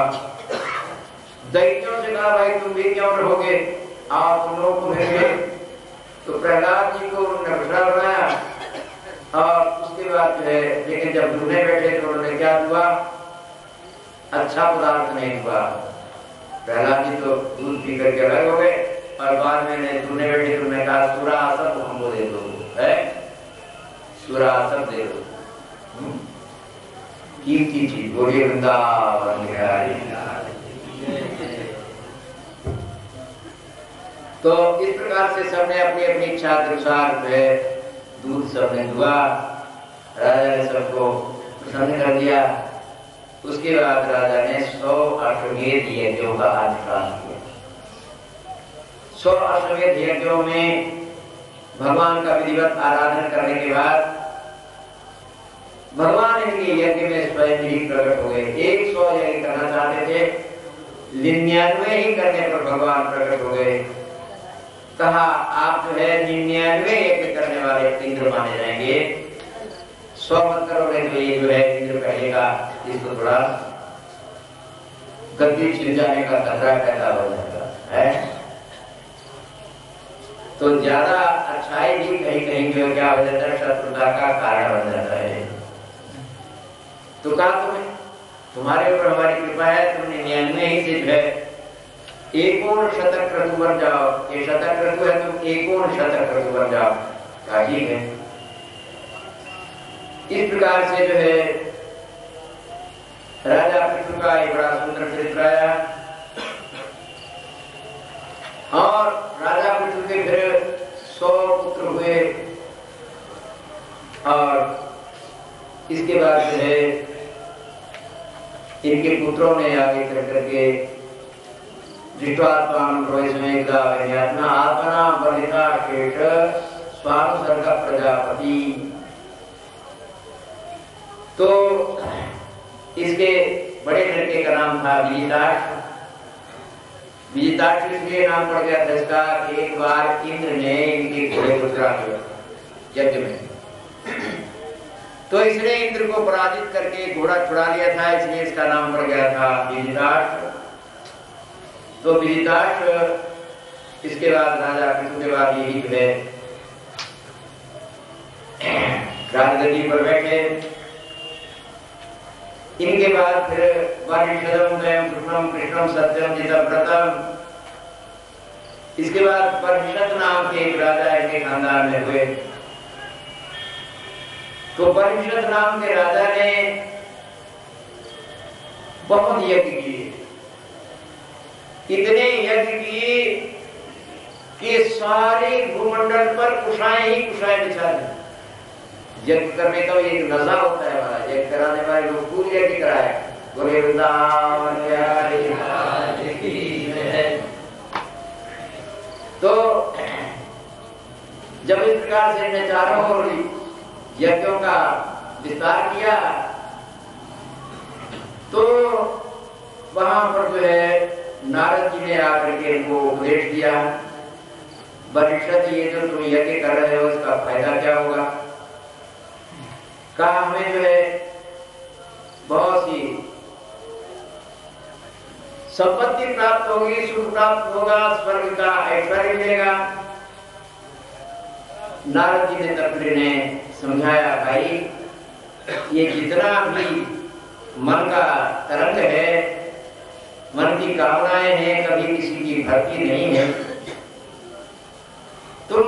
दैत्यों से कहा भाई तुम भी क्यों रहोगे, आप तुम लोग को भेजे। तो प्रहलाद जी को उन्होंने बछड़ा बनाया और उसके बाद जो है, लेकिन जब दूधने बैठे तो उन्होंने क्या दुआ, अच्छा पदार्थ नहीं हुआ। प्रहलाद जी तो दूध पी करके अलग हो गए और बाद में दूधने बैठे तो उन्होंने कहा सूरा सब हमको दे दो, है सूरा सब दे दो, कीमती चीज। बोलिए वृंदावन बिहारी। तो इस प्रकार से सबने अपनी अपनी इच्छा के अनुसार जो है दूध सबने दुआ, राजा ने सबको प्रसन्न कर दिया। उसके बाद राजा ने 100 अश्वमेध यज्ञों का अनुष्ठान किया। 100 अश्वमेध यज्ञों में भगवान का विधिवत आराधना करने के बाद भगवान इनके यज्ञ में स्वयं ही प्रकट हो गए। 100 यज्ञ करना चाहते थे, 99 ही करने पर भगवान प्रकट हो गए। कहा आप जो है 99 यज्ञ करने वाले इंद्र माने जाएंगे, 100 मत करोगे तो ये जो है इंद्र कहेगा इसको थोड़ा गद्दी छिल जाने का खतरा पैदा हो जाएगा, है। तो ज्यादा अच्छाई भी कहीं कहीं जो क्या हो जाता है, शत्रुता का कारण बन जाता है। तो कहा तुम्हारे ऊपर हमारी कृपा है, तुम 99 ही से जो है एकोन शतक क्रतु बन जाओ। ये शतक क्रतु है, तुम एकोन शतक क्रतु बन जाओ। काजी है। इस प्रकार से जो है राजा पृथु का एक बड़ा सुंदर चरित्र आया और राजा पृथु के फिर 100 पुत्र हुए और इसके बाद जो है इनके पुत्रों ने आगे चल करके आत्मना वर्धिता शेष स्वानुसर्ग प्रजापति। तो इसके बड़े लड़के का नाम था विजिताक्ष। विजिताक्ष इसलिए नाम पड़ गया था इसका, एक बार इंद्र ने इनके घोड़े को चुरा लिया यज्ञ में, तो इसने इंद्र को पराजित करके घोड़ा छुड़ा लिया था, इसलिए इसका नाम पड़ गया था विजिताक्ष। तो विजिताक्ष इसके बाद राजा पृथु के बाद यही जो है राजगद्दी पर बैठे। इनके बाद फिर वरिष्ठम स्वयं कृष्णम कृष्णम सत्यम जितव्रतम, इसके बाद परिषद नाम के एक राजा इनके खानदान में हुए। तो परिषद नाम के राजा ने बहुत यज्ञ किए, इतने यज्ञ किए कि सारे भूमंडल पर कुशाएं ही कुशाएं बिछा दी। यज्ञ करने का एक नशा होता है हमारा, यज्ञ कराने वाले लोग पूरी यज्ञ कराए। बोले वृंदावन तो जब इस प्रकार से ने चारों ओर यज्ञों का विस्तार किया तो वहां पर जो है नारद जी ने आकर के इनको उपदेश दिया, वरिष्ठ ये जो तुम यज्ञ कर रहे हो इसका फायदा क्या होगा। कहा हमें जो है बहुत सी संपत्ति प्राप्त होगी, सुख प्राप्त होगा, स्वर्ग का ऐश्वर्य मिलेगा। नारद जी ने तत्पर ने समझाया, भाई ये जितना भी मन का तरंग है, मन की कामनाएं हैं, कभी किसी की भक्ति नहीं है। तुम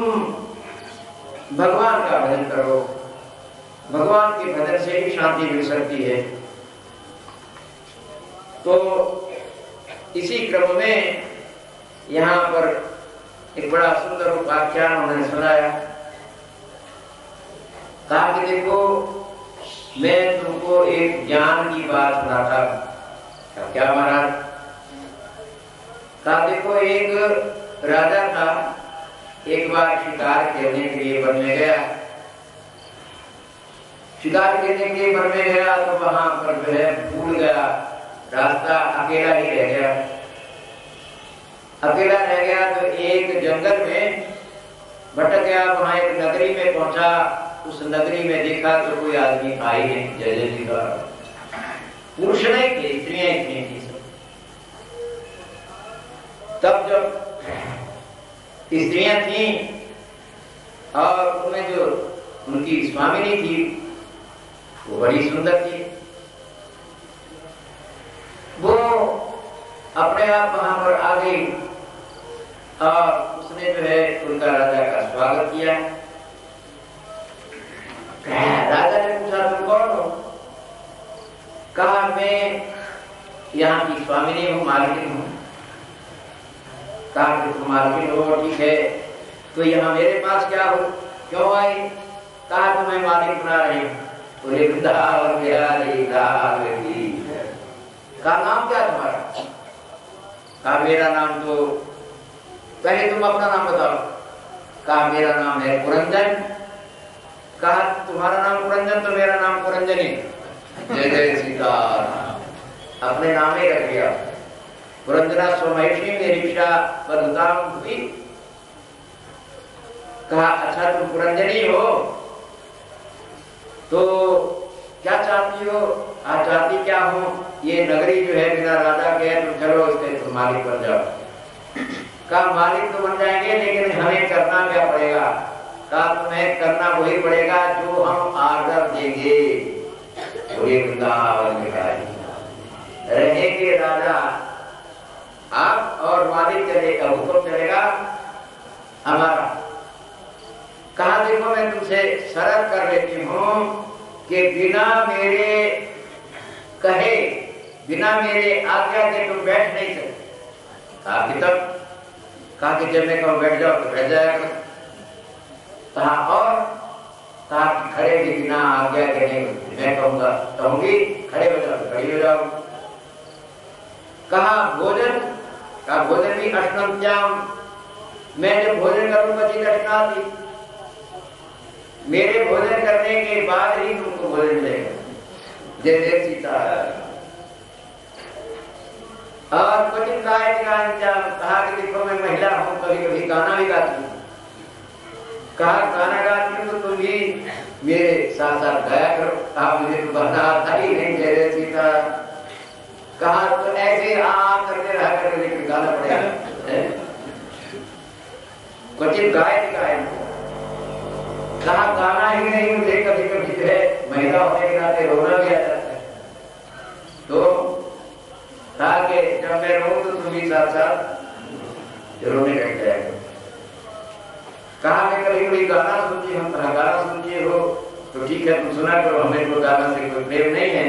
भगवान का भजन करो, भगवान के भजन से ही शांति मिल सकती है। तो इसी क्रम में यहाँ पर एक बड़ा सुंदर उपाख्यान उन्होंने सुनाया। कहा कि देखो मैं तुमको एक ज्ञान की बात सुनाता हूं। क्या महाराज? कहा देखो एक राजा था, एक बार शिकार खेलने के लिए वन में गया। शिकार खेलने के लिए वन में गया तो वहां पर जो है भूल गया रास्ता, अकेला ही रह गया। अकेला रह गया तो एक जंगल में भटक गया, वहां एक नगरी में पहुंचा। उस नगरी में देखा तो कोई आदमी आई नहीं, जय जय जी का पुरुष नहीं थे, स्त्रियां इतनी थी सब। तब जब स्त्रियां थी और उनमें जो उनकी स्वामिनी थी वो बड़ी सुंदर थी, वो अपने आप वहां पर आ गई और उसने जो है उनका राजा का स्वागत किया। राजा ने पूछा तुम कौन हो? कहा मैं यहाँ की स्वामिनी हूँ, मालकिन हूँ। कहा कि तुम मालकिन हो, ठीक है, तो यहाँ मेरे पास क्या हो, क्यों आई? कहा तुम्हें मालिक बना रही हूँ। बोले वृंदावन बिहारी लाल की। कहा नाम क्या तुम्हारा? कहा मेरा नाम तो, पहले तुम अपना नाम बताओ। कहा मेरा नाम है पुरंजन। कहा तुम्हारा नाम पुरंजन तो मेरा नाम पुरंजनी। जय जय सीताराम। अपने नाम ही रख लिया। पुरंजना स्वमहिषी निरीक्षा पदताम हुई। कहा अच्छा तुम पुरंजनी हो तो क्या चाहती हो? चाहती क्या हो? ये नगरी जो है बिना राजा के है, तुम चलो इसके तुम मालिक बन जाओ। कहा मालिक तो बन जाएंगे लेकिन हमें करना क्या पड़ेगा? कहा तुम्हें करना वही पड़ेगा जो हम आर्डर देंगे। वृंदावन रहेंगे राजा आप और मालिक चलेगा, हुक्म चलेगा हमारा। कहा देखो मैं तुमसे शर्त कर लेती हूं कि बिना मेरे कहे, बिना मेरे आज्ञा के तुम बैठ नहीं सकते। कहा कि तब? कहा कि जब मैं कहूं बैठ जाओ तो बैठ जाएगा। कहा और? कहा कि खड़े भी बिना आज्ञा के नहीं, मैं कहूंगा कहूंगी खड़े हो जाओ तो खड़ी हो जाओ। कहा भोजन? कहा भोजन भी अष्टम, मैं जब भोजन करूं पति दक्षिणादि, मेरे भोजन करने के बाद ही तुमको भोजन मिलेगा। जय जय सीता। और पति कहा कि देखो मैं महिला हूं, कभी कभी गाना भी गाती हूँ। कहा गाना गाती हूँ तो तुम भी मेरे साथ साथ गाया करो। कहा मुझे तो गाना आता ही नहीं। जय जय सीता। कहा तो ऐसे करते रहा कर, लेकिन गाना पड़ेगा। क्वचित गायक कहा गाना ही नहीं, मुझे कभी कभी जो है महिला होने के नाते रोना भी आ जाता है। तो कहा कि जब मैं रो तो तुम भी साथ साथ रोने लग जाएगा। कहा मैं कभी कभी गाना सुनती हूँ। कहा गाना सुनती हो तो ठीक है, तुम सुना करो, हमें तो गाना से कोई प्रेम नहीं है।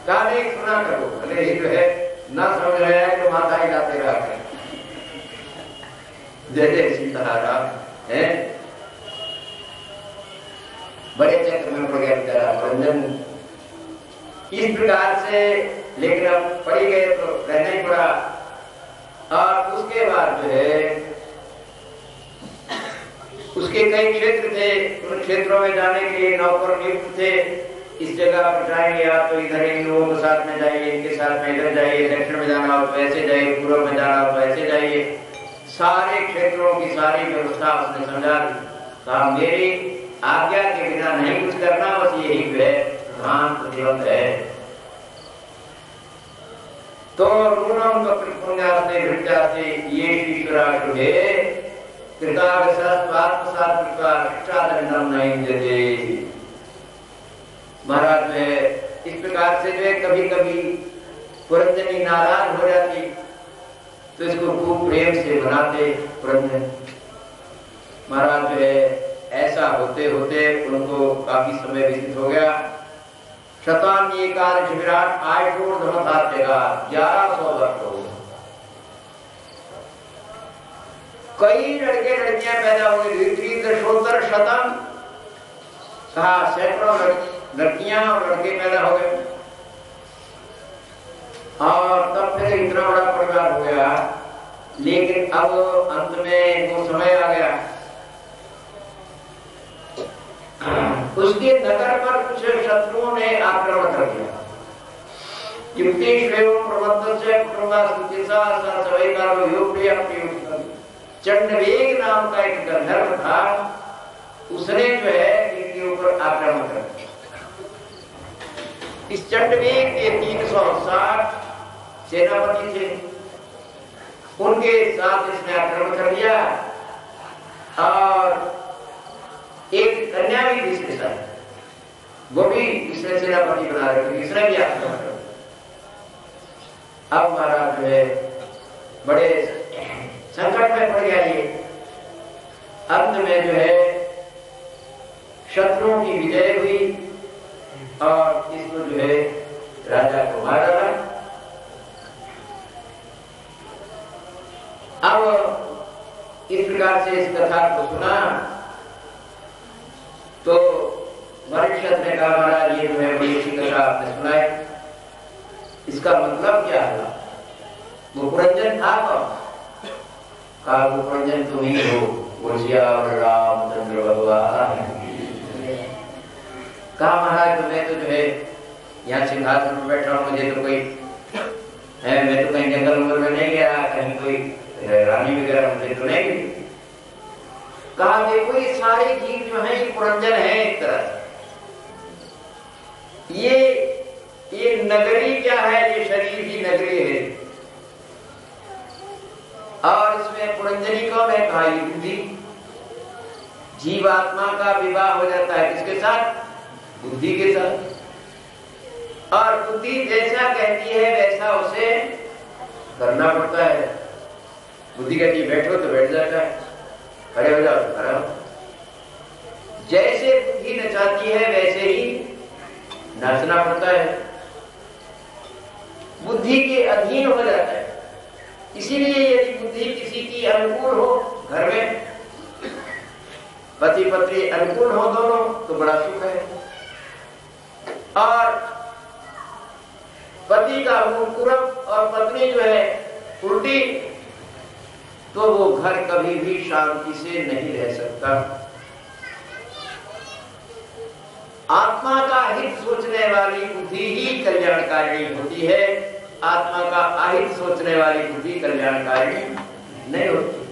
कहा नहीं सुना करो, अरे ये जो है ना समझ रहा है तो माता ही गाते रहा करें। जय जय सीताराम है। बड़े चक्र में पड़ गया बेचारा रंजन। इस प्रकार से लेकिन अब पड़ी गए तो रहना ही पड़ा। और उसके बाद जो है उसके कई क्षेत्र थे, उन क्षेत्रों में जाने के लिए नौकर नियुक्त थे। इस जगह पर जाएंगे आप तो इधर इन लोगों के साथ में जाइए, इनके साथ में इधर जाइए, दक्षिण में जाना हो तो ऐसे जाइए, पूर्व में जाना हो तो ऐसे जाइए। सारे क्षेत्रों की सारी व्यवस्था उसने समझा दी। कहा मेरी आज्ञा के बिना नहीं कुछ करना, बस यही जो है प्रधान प्रतिबंध है। तो नूनम पुण्यास्ते भृत्यास्ते ये ईश्वराशुभे महाराज जो है इस प्रकार से जो है कभी कभी पुरंजनी नाराज हो जाती तो इसको खूब प्रेम से बनाते पुरंजन। महाराज जो है ऐसा होते होते उनको काफी समय व्यतीत हो गया। शतान्य एकादश विराट आयुर्धर्म जगह 1100 वर्ष हो गए। कई लड़के लड़कियां पैदा हो गई। दशोत्तर शतम कहा सैकड़ों लड़कियां और लड़के पैदा हो गए। और तब फिर इतना बड़ा परिवार हो गया। लेकिन अब अंत में वो समय आ गया, उसके नगर पर कुछ शत्रुओं ने आक्रमण कर दिया। चंडवेग नाम का एक गंधर्व था, उसने जो है इनके ऊपर आक्रमण कर दिया। इस चंडवेग के 360 सेनापति थे, उनके साथ इसने आक्रमण कर दिया। और एक कन्या भी थी इसके साथ, वो भी इसने सेनापति बना रखी, इसने भी आक्रमण कर दिया। अब महाराज जो है बड़े संकट में पड़ गया। ये अंत में जो है शत्रुओं की विजय हुई और इसको जो है राजा को मार डाला। अब इस प्रकार से इस कथा को सुना तो वरिष्ठ ने कहा महाराज ये जो है बड़ी अच्छी कथा आपने सुनाई, इसका मतलब क्या है? वो पुरंजन था कौन? कहा वो पुरंजन तुम ही हो, वो रामचंद्र भगवान। कहा महाराज तो मैं तो जो है यहाँ सिंहासन पर बैठा हूँ, मुझे तो कोई है, मैं तो कहीं जंगल में नहीं गया, कहीं कोई रानी वगैरह मुझे तो नहीं मिली। कहा देखो ये सारे जीव जो हैं ये पुरंजन है एक तरह से। ये नगरी क्या है? ये शरीर ही नगरी है। और इसमें पुरंजनी कौन है? कहा ये बुद्धि। जीवात्मा का विवाह हो जाता है किसके साथ? बुद्धि के साथ। और बुद्धि जैसा कहती है वैसा उसे करना पड़ता है। बुद्धि कहती है बैठो तो बैठ जाता है, खड़े हो जाओ तो खड़ा हो। जैसे बुद्धि नचाती है वैसे ही नाचना पड़ता है, बुद्धि के अधीन हो जाता है। इसीलिए यदि बुद्धि किसी की अनुकूल हो, घर में पति पत्नी अनुकूल हो दोनों, तो बड़ा सुख है। और पति का मुंह पूरब और पत्नी जो है उल्टी, तो वो घर कभी भी शांति से नहीं रह सकता। आत्मा का हित सोचने वाली बुद्धि ही कल्याणकारी होती है, आत्मा का अहित सोचने वाली बुद्धि कल्याणकारी नहीं होती।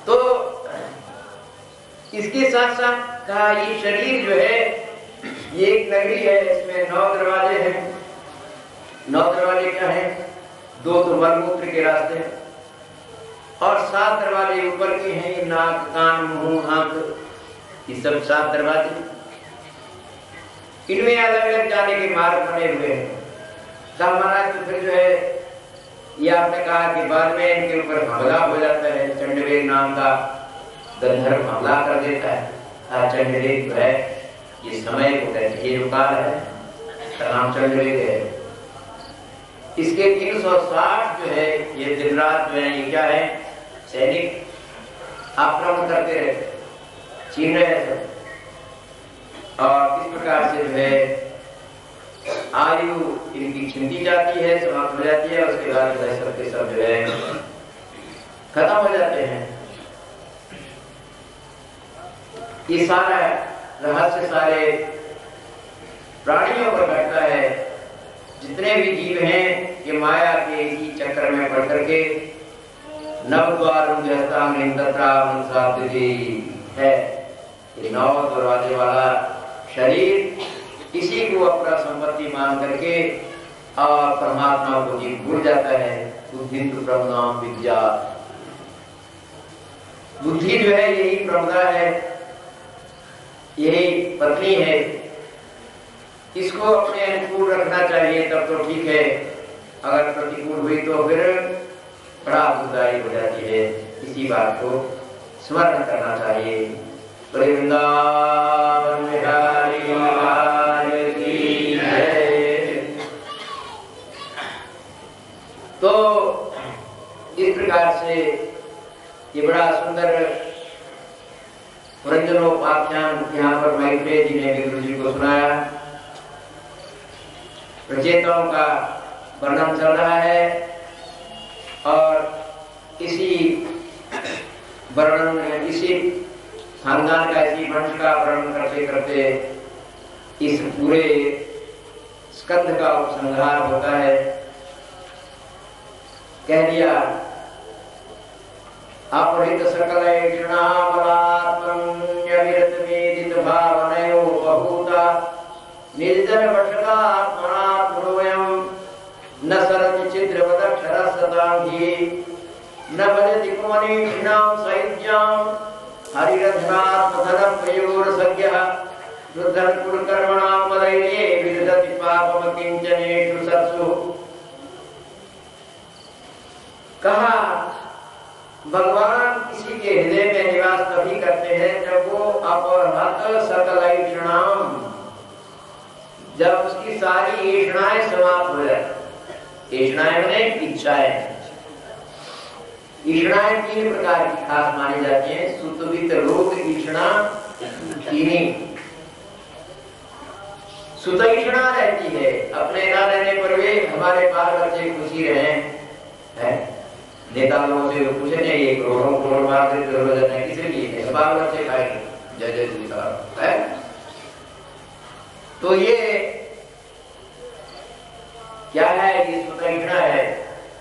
तो इसके साथ साथ कहा ये शरीर जो है ये एक नगरी है, इसमें 9 दरवाजे हैं। 9 दरवाजे क्या है? 2 तो मलमूत्र के रास्ते और 7 दरवाजे ऊपर के हैं, नाक कान मुंह आंख, ये सब 7 दरवाजे। इनमें अलग अलग जाने के मार्ग बने हुए हैं। महाराज तो फिर जो है ये आपने कहा कि बाद में इनके ऊपर हमला हो जाता है, चंडवेग नाम का गंधर्व हमला कर देता है। चंडवेग जो है ये समय को कहते ये काल है, नाम चंडवेग है। इसके 360 जो है ये दिन रात जो है ये क्या है, सैनिक आक्रमण करते रहते, छीन रहे हैं। और इस प्रकार से जो है आयु इनकी छिनती जाती है, समाप्त हो जाती है। उसके बाद जो है सबके सब जो है खत्म हो जाते हैं। ये सारा रहस्य सारे प्राणियों पर घटता है। जितने भी जीव हैं ये माया के ही चक्र में पड़ करके नवद्वार है, ये 9 दरवाजे वाला शरीर इसी को अपना संपत्ति मान करके और परमात्मा को जीव भूल जाता है। बुद्धि ब्रह्मनाम विद्या, बुद्धि जो है यही ब्रह्मदा है, यही पत्नी है। इसको अपने अनुकूल रखना चाहिए तब तो ठीक है, अगर प्रतिकूल हुई तो फिर बड़ा दुखदायी हो जाती है। इसी बात को स्मरण करना चाहिए। वृंदावन बिहारी लाल की जय। तो इस प्रकार से ये बड़ा सुंदर पुरंजनोपाख्यान यहाँ पर मैत्रेय जी ने गुरु जी को सुनाया। प्रचेताओं का वर्णन चल रहा है और इसी वर्णन इसी खानदान का, इसी वंश का वर्णन करते करते इस पूरे स्कंध का उपसंहार होता है। कह दिया अपहृत सकल क्षणामलात्मन्यविरत वेदित भावनयो बहुता निर्जन वशकात्मनात्मनोऽयं न सरति चित्रवदक्षरसतांघि न भजति कुमनीषिणां सैज्ञां हरिरधनात्मधनप्रयोरसज्ञः रुद्धन्कुलकर्मणां मदैर्ये विदधति पापमकिञ्चनेषु सत्सु। कहा भगवान किसी के हृदय में निवास तभी करते हैं जब वो अपहृत सकलैषणाम, जब उसकी सारी ऐषणाएं समाप्त हो जाए। ऐषणाएं माने इच्छाएं। ईषणाएं 3 प्रकार की खास मानी जाती हैं। सुतवित लोक ईषणा तीनी। सुतईषणा रहती है, अपने ना रहने पर वे हमारे बाल बच्चे खुशी रहे हैं। नेता लोगों से पूछे नहीं, ये करोड़ों मार से हो जाते हैं, किसी लिए बाल बच्चे खाएंगे, जय जय सीताराम है। तो ये क्या है? ये सुतईषणा है,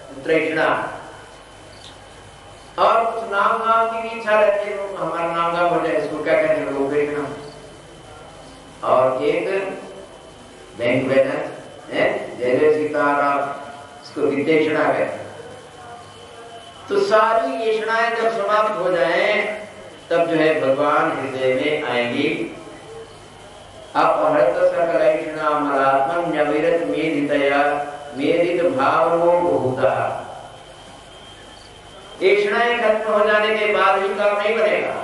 सुतईषणा। और कुछ नाम की भी इच्छा रहती है, हमारा नाम हो जाए, इसको क्या कहते हैं लोग। और एक बैंक बैलेंस है, जय जय सीताराम, इसको वित्तेषणा कहते हैं। तो सारी ऐषणाएं जब समाप्त हो जाएं तब जो है भगवान हृदय में आएंगी। अपहृत सकलैषणामलात्मन्यविरत मेदितया मेदित भावो बहुधा। ऐषणाएं खत्म हो जाने के बाद ही काम नहीं बनेगा।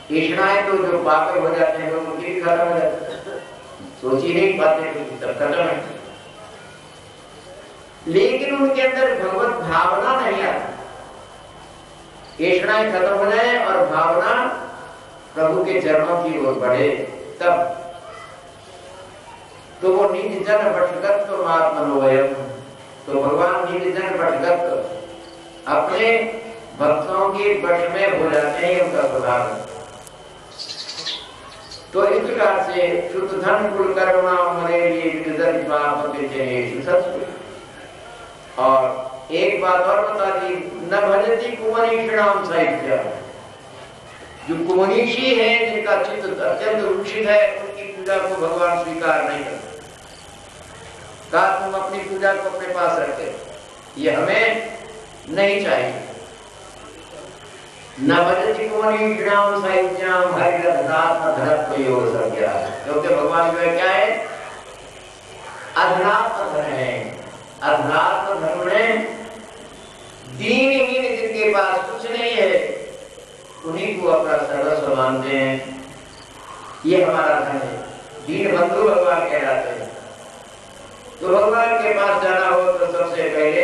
तृष्णाएं तो जो पागल हो जाते हैं लोग उनकी भी खत्म हो जाती है, सोच ही नहीं पाते कुछ, तब खत्म है। लेकिन उनके अंदर भगवत भावना नहीं आती, तृष्णाएं खत्म हो जाए और भावना प्रभु के चरणों की ओर बढ़े, तब तो वो निज जन भटकत आत्मनोयम, तो भगवान निज जन भटकत अपने भक्तों के वश में हो जाते हैं, उनका स्वभाव। तो इस प्रकार से शुद्ध धन कुल करुणा मरे और एक बात और बता दी, न भजती कुमनीषिणाम साहित्य, जो कुमनीषी है जिनका चित्त अत्यंत रुचित है उनकी पूजा को भगवान स्वीकार नहीं करते। कहा तुम अपनी पूजा को अपने पास रखते, ये हमें नहीं चाहिए। न भजति कुमनीषिणाम साहित्याम हरिरध्यात्म धनत्व योग संज्ञा, क्योंकि भगवान जो है क्या है, अध्यात्म धन है। अध्यात्म धन में दीनहीन जिनके पास कुछ नहीं है उन्हीं को अपना सर्वस्व मानते हैं, ये हमारा धन है। दीन बंधु भगवान कहलाते हैं। तो भगवान के पास जाना हो तो सबसे पहले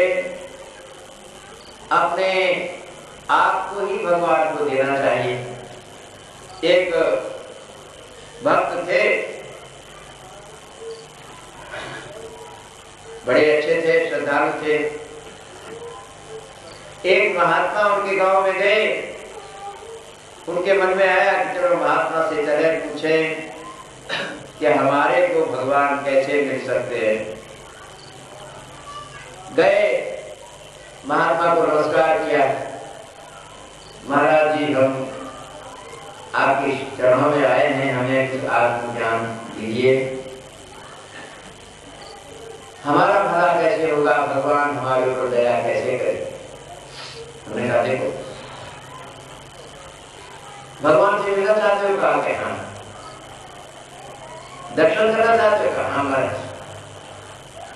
अपने आप को ही भगवान को देना चाहिए। एक भक्त थे, बड़े अच्छे थे, श्रद्धालु थे। एक महात्मा उनके गांव में गए, उनके मन में आया कि चलो महात्मा से चले पूछें कि हमारे को भगवान कैसे मिल सकते हैं। गए, महात्मा को नमस्कार किया, महाराज जी हम आपके चरणों में आए हैं, हमें कुछ आत्मज्ञान दीजिए, हमारा भला कैसे होगा, भगवान हमारे ऊपर दया कैसे करे। उन्होंने कहा देखो भगवान से मिलना चाहते हो, कहा कि हाँ। दर्शन करना चाहते हो, कहा हाँ महाराज।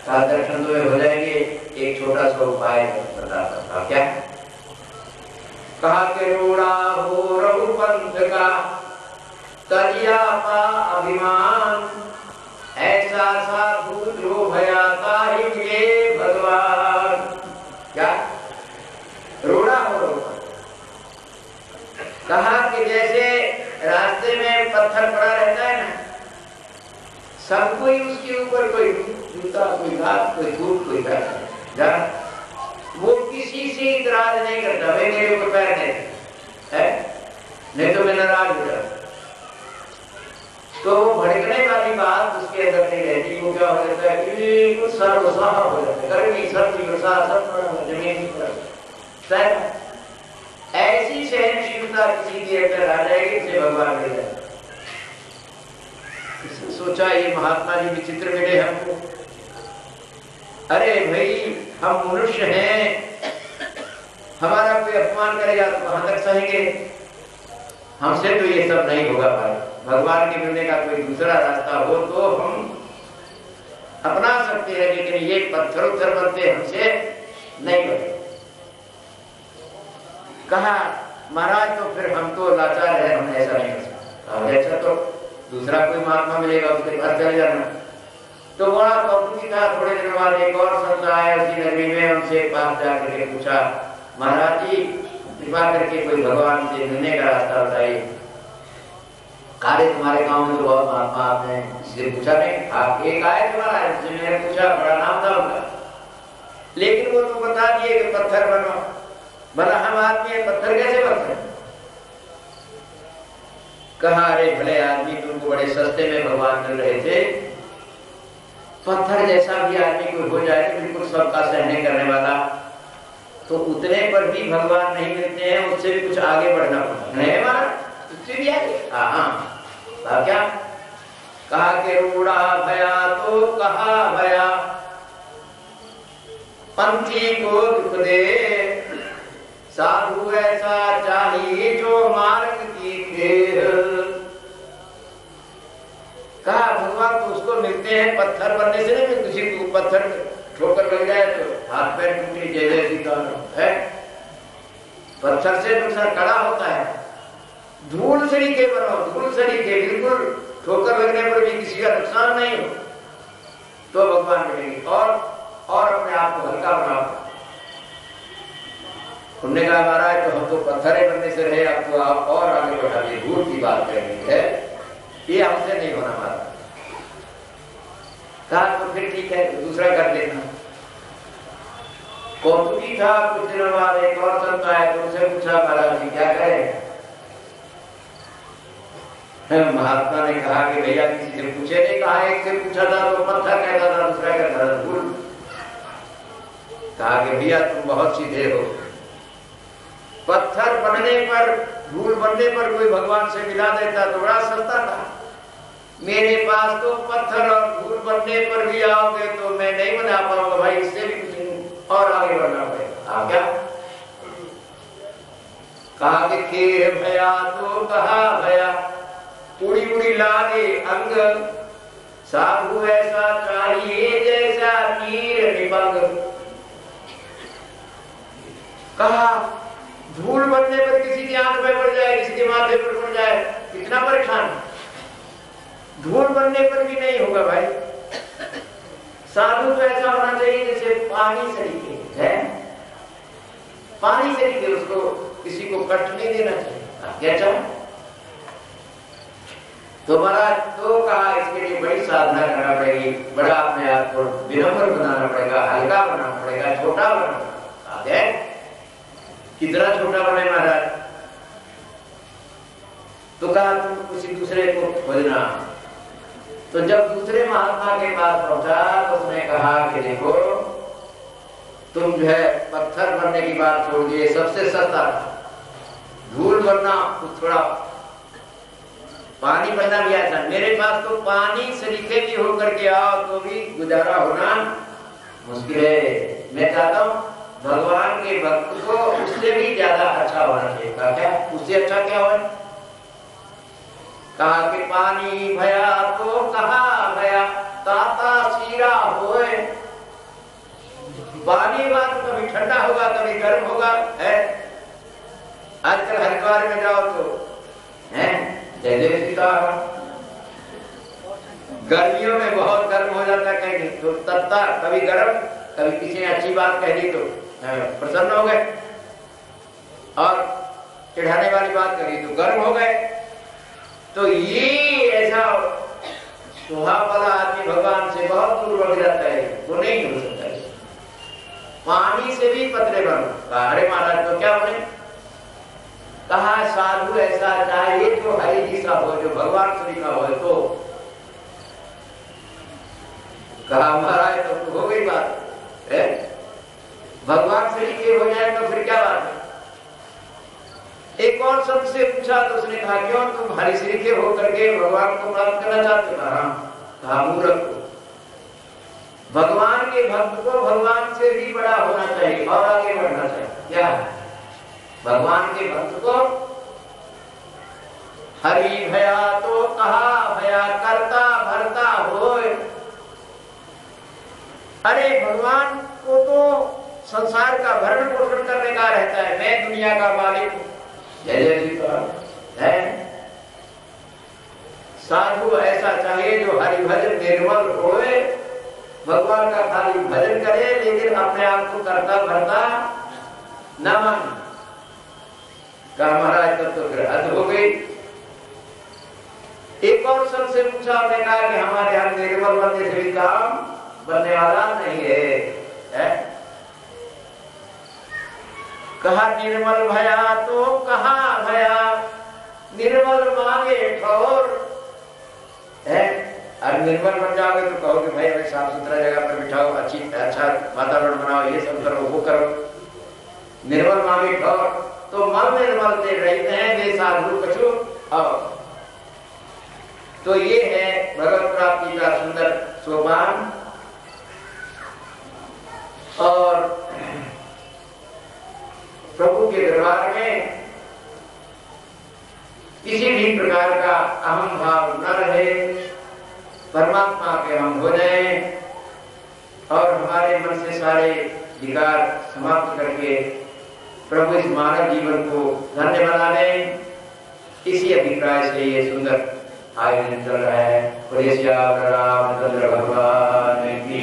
कहा दर्शन तो हो जाएंगे, एक छोटा सा उपाय बताता था। क्या? कहा कि रोड़ा हो रघुपंथ का तलिया पा अभिमान, ऐसा साधु जो भयाता ही मिले भगवान। क्या? रोड़ा हो रघुपंथ। कहा कि जैसे रास्ते में पत्थर पड़ा रहता है ना, सब कोई उसके ऊपर कोई जूता, कोई घास, कोई धूप, कोई घर, वो किसी से इतराज नहीं करता, भाई मेरे ऊपर पैर नहीं है, नहीं तो मैं नाराज हो जाता। तो वो भड़कने वाली बात उसके अंदर नहीं रहती। वो क्या हो जाता है कि सर्वसाह हो जाता है, गर्मी सर्दी बरसात सब जमीन पर। ऐसी सहनशीलता किसी के अंदर आ जाएगी, इसे भगवान मिल जाए। सोचा ये महात्मा जी विचित्र मिले हमको। अरे भाई हम मनुष्य हैं, हमारा कोई अपमान करेगा तो कहां तक सहेंगे, हमसे तो ये सब नहीं होगा भाई। भगवान के मिलने का कोई दूसरा रास्ता हो तो हम अपना सकते हैं, लेकिन ये पत्थर बनते हमसे नहीं बने। कहा महाराज तो फिर हम तो लाचार है, हम ऐसा नहीं कर सकते। अच्छा तो दूसरा कोई महात्मा मिलेगा उसके पास चले जाना। तो बड़ा कौतुकी था। थोड़े दिन बाद एक और संत आया उसी नगरी में, उनसे पास जाकर के पूछा महाराज जी कृपा करके कोई भगवान से मिलने का रास्ता बताइए। कार्य तुम्हारे गांव में तो बहुत महात्मा आते हैं, इसलिए पूछा नहीं। आप एक आए तुम्हारा, इससे मैंने पूछा, बड़ा नाम था उनका, लेकिन वो तो बता दिए कि पत्थर बनो। भला हम आदमी है, पत्थर कैसे बनते हैं? कहा अरे भले आदमी तुमको बड़े सस्ते में भगवान मिल रहे थे, पत्थर जैसा भी आदमी कोई हो जाए तो बिल्कुल सबका सहने करने वाला, तो उतने पर भी भगवान नहीं मिलते हैं, उससे भी कुछ आगे बढ़ना पड़ता है महाराज, उससे भी आगे। हाँ क्या? कहा कि रूढ़ा भया तो कहा भया, पंथी को दुख दे, साधु ऐसा चाहिए जो मार्ग की खेल। कहा भगवान तो उसको मिलते हैं पत्थर बनने से नहीं, किसी को पत्थर ठोकर लग जाए तो हाथ पैर टूटी जैसे है, पत्थर से नुकसान कड़ा होता है, धूल सरीखे बनो, धूल सरीखे, बिल्कुल ठोकर लगने पर भी किसी का नुकसान नहीं हो तो भगवान मिलेंगे। और अपने आप को हल्का बनाओ। उन्होंने कहा महाराज तो हम तो पत्थरे बनने से रहे, अब तो आप और आगे बढ़ा दिए, धूल की बात करनी है, ये हमसे नहीं होना महाराज। कहा तो फिर ठीक है, दूसरा कर लेना। कौतुकी था। कुछ दिनों बाद एक और संत आया तो उनसे पूछा महाराज जी क्या करें? महात्मा ने कहा कि भैया किसी से पूछे नहीं, कहा एक से पूछा था तो पत्थर कहता था, दूसरा कहता था धूल। कहा कि भैया तुम बहुत सीधे हो, पत्थर बनने पर, धूल बनने पर कोई भगवान से मिला देता तो बड़ा सस्ता था। मेरे पास तो पत्थर और धूल बनने पर भी आओगे तो मैं नहीं बना पाऊंगा भाई, इससे भी कुछ और आगे बढ़ना पड़ेगा। क्या कहा कि खेर भया तो कहा भया, उड़ी उड़ी लागे अंग, साधु ऐसा चाहिए जैसा नीर निबंग। कहा धूल बनने पर किसी की आंख में पड़ जाए, किसी के माथे पर पड़ जाए, कितना परेशान। धूल बनने पर भी नहीं होगा भाई। साधु तो ऐसा होना चाहिए जैसे पानी सरीखे है, पानी सरीखे, उसको किसी को कष्ट नहीं देना चाहिए। क्या चाहे तो महाराज तो कहा इसके लिए बड़ी साधना करना पड़ेगी, बड़ा अपने आप को विनम्र बनाना पड़ेगा, हल्का बनाना पड़ेगा, छोटा बनाना पड़ेगा। कितना छोटा बने महाराज? तो कहा तुम किसी दूसरे को खोजना। तो जब दूसरे महात्मा के पास पहुंचा तो उसने कहा कि देखो तुम जो है पत्थर बनने की बात छोड़ दिए, सबसे सस्ता धूल बनना, कुछ थोड़ा पानी बनना भी ऐसा। मेरे पास तो पानी सरीखे भी होकर के आओ तो भी गुजारा होना मुश्किल है। मैं चाहता हूँ भगवान के भक्त को उससे भी ज्यादा अच्छा होना चाहिए। क्या उससे अच्छा क्या हो? कहा कि पानी भया तो कहा भया, ताता सीरा होए। पानी बात तो कभी ठंडा होगा, कभी गर्म होगा है। आजकल हरिद्वार में जाओ तो है जैसे सीताराम, गर्मियों में बहुत गर्म हो जाता है कहीं तो तत्ता, कभी गर्म, कभी किसी ने अच्छी बात कह दी तो प्रसन्न हो गए, और चिढ़ाने वाली बात करी तो गर्म हो गए। तो ये ऐसा स्वभाव वाला आदमी भगवान से बहुत दूर बढ़ जाता है, वो नहीं हो सकता है। पानी से भी पतले बनो। अरे महाराज तो क्या बने? कहा साधु ऐसा चाहिए जो हरि जी सा हो, जो भगवान श्री का हो। तो कहा महाराज तो हो गई बात है, भगवान श्री के हो जाए तो फिर क्या बात है? एक और संत से पूछा तो उसने कहा क्यों तुम हरि श्री के होकर के भगवान को प्राप्त करना चाहते हो? कहा मूर्ख को, भगवान के भक्त को भगवान से भी बड़ा होना चाहिए और आगे बढ़ना चाहिए। क्या भगवान के भक्त को हरि भया तो कहा भया, करता भरता होए। अरे भगवान को तो संसार का भरण पोषण करने का रहता है, मैं दुनिया का मालिक हूं। है साधु ऐसा चाहिए जो हरि भजन निर्मल होए, भगवान का खाली भजन करे लेकिन अपने आप को करता भरता न माने। कहा महाराज तब तो फिर हद हो गई। एक और संत से पूछा, उन्होंने कहा कि हमारे यहाँ निर्मल बनने से भी काम बनने वाला नहीं है। कहा निर्मल भया तो कहा भया, निर्मल मांगे ठोर है। और निर्मल बन जाओगे तो कहोगे भाई हमें साफ सुथरा जगह पर बिठाओ, अच्छा वातावरण बनाओ, ये सब करो वो करो। निर्मल मांगे ठोर, तो मन निर्मल से रहते हैं वे साधु कछु। तो ये है भगवत प्राप्ति का सुंदर सोपान। और प्रभु के दरबार में किसी भी प्रकार का अहम भाव न रहे, परमात्मा के हम हो जाए और हमारे मन से सारे विकार समाप्त करके प्रभु इस मानव जीवन को धन्य बना लें। इसी अभिप्राय से ये सुंदर आयोजन चल रहा है। रामचंद्र भगवान की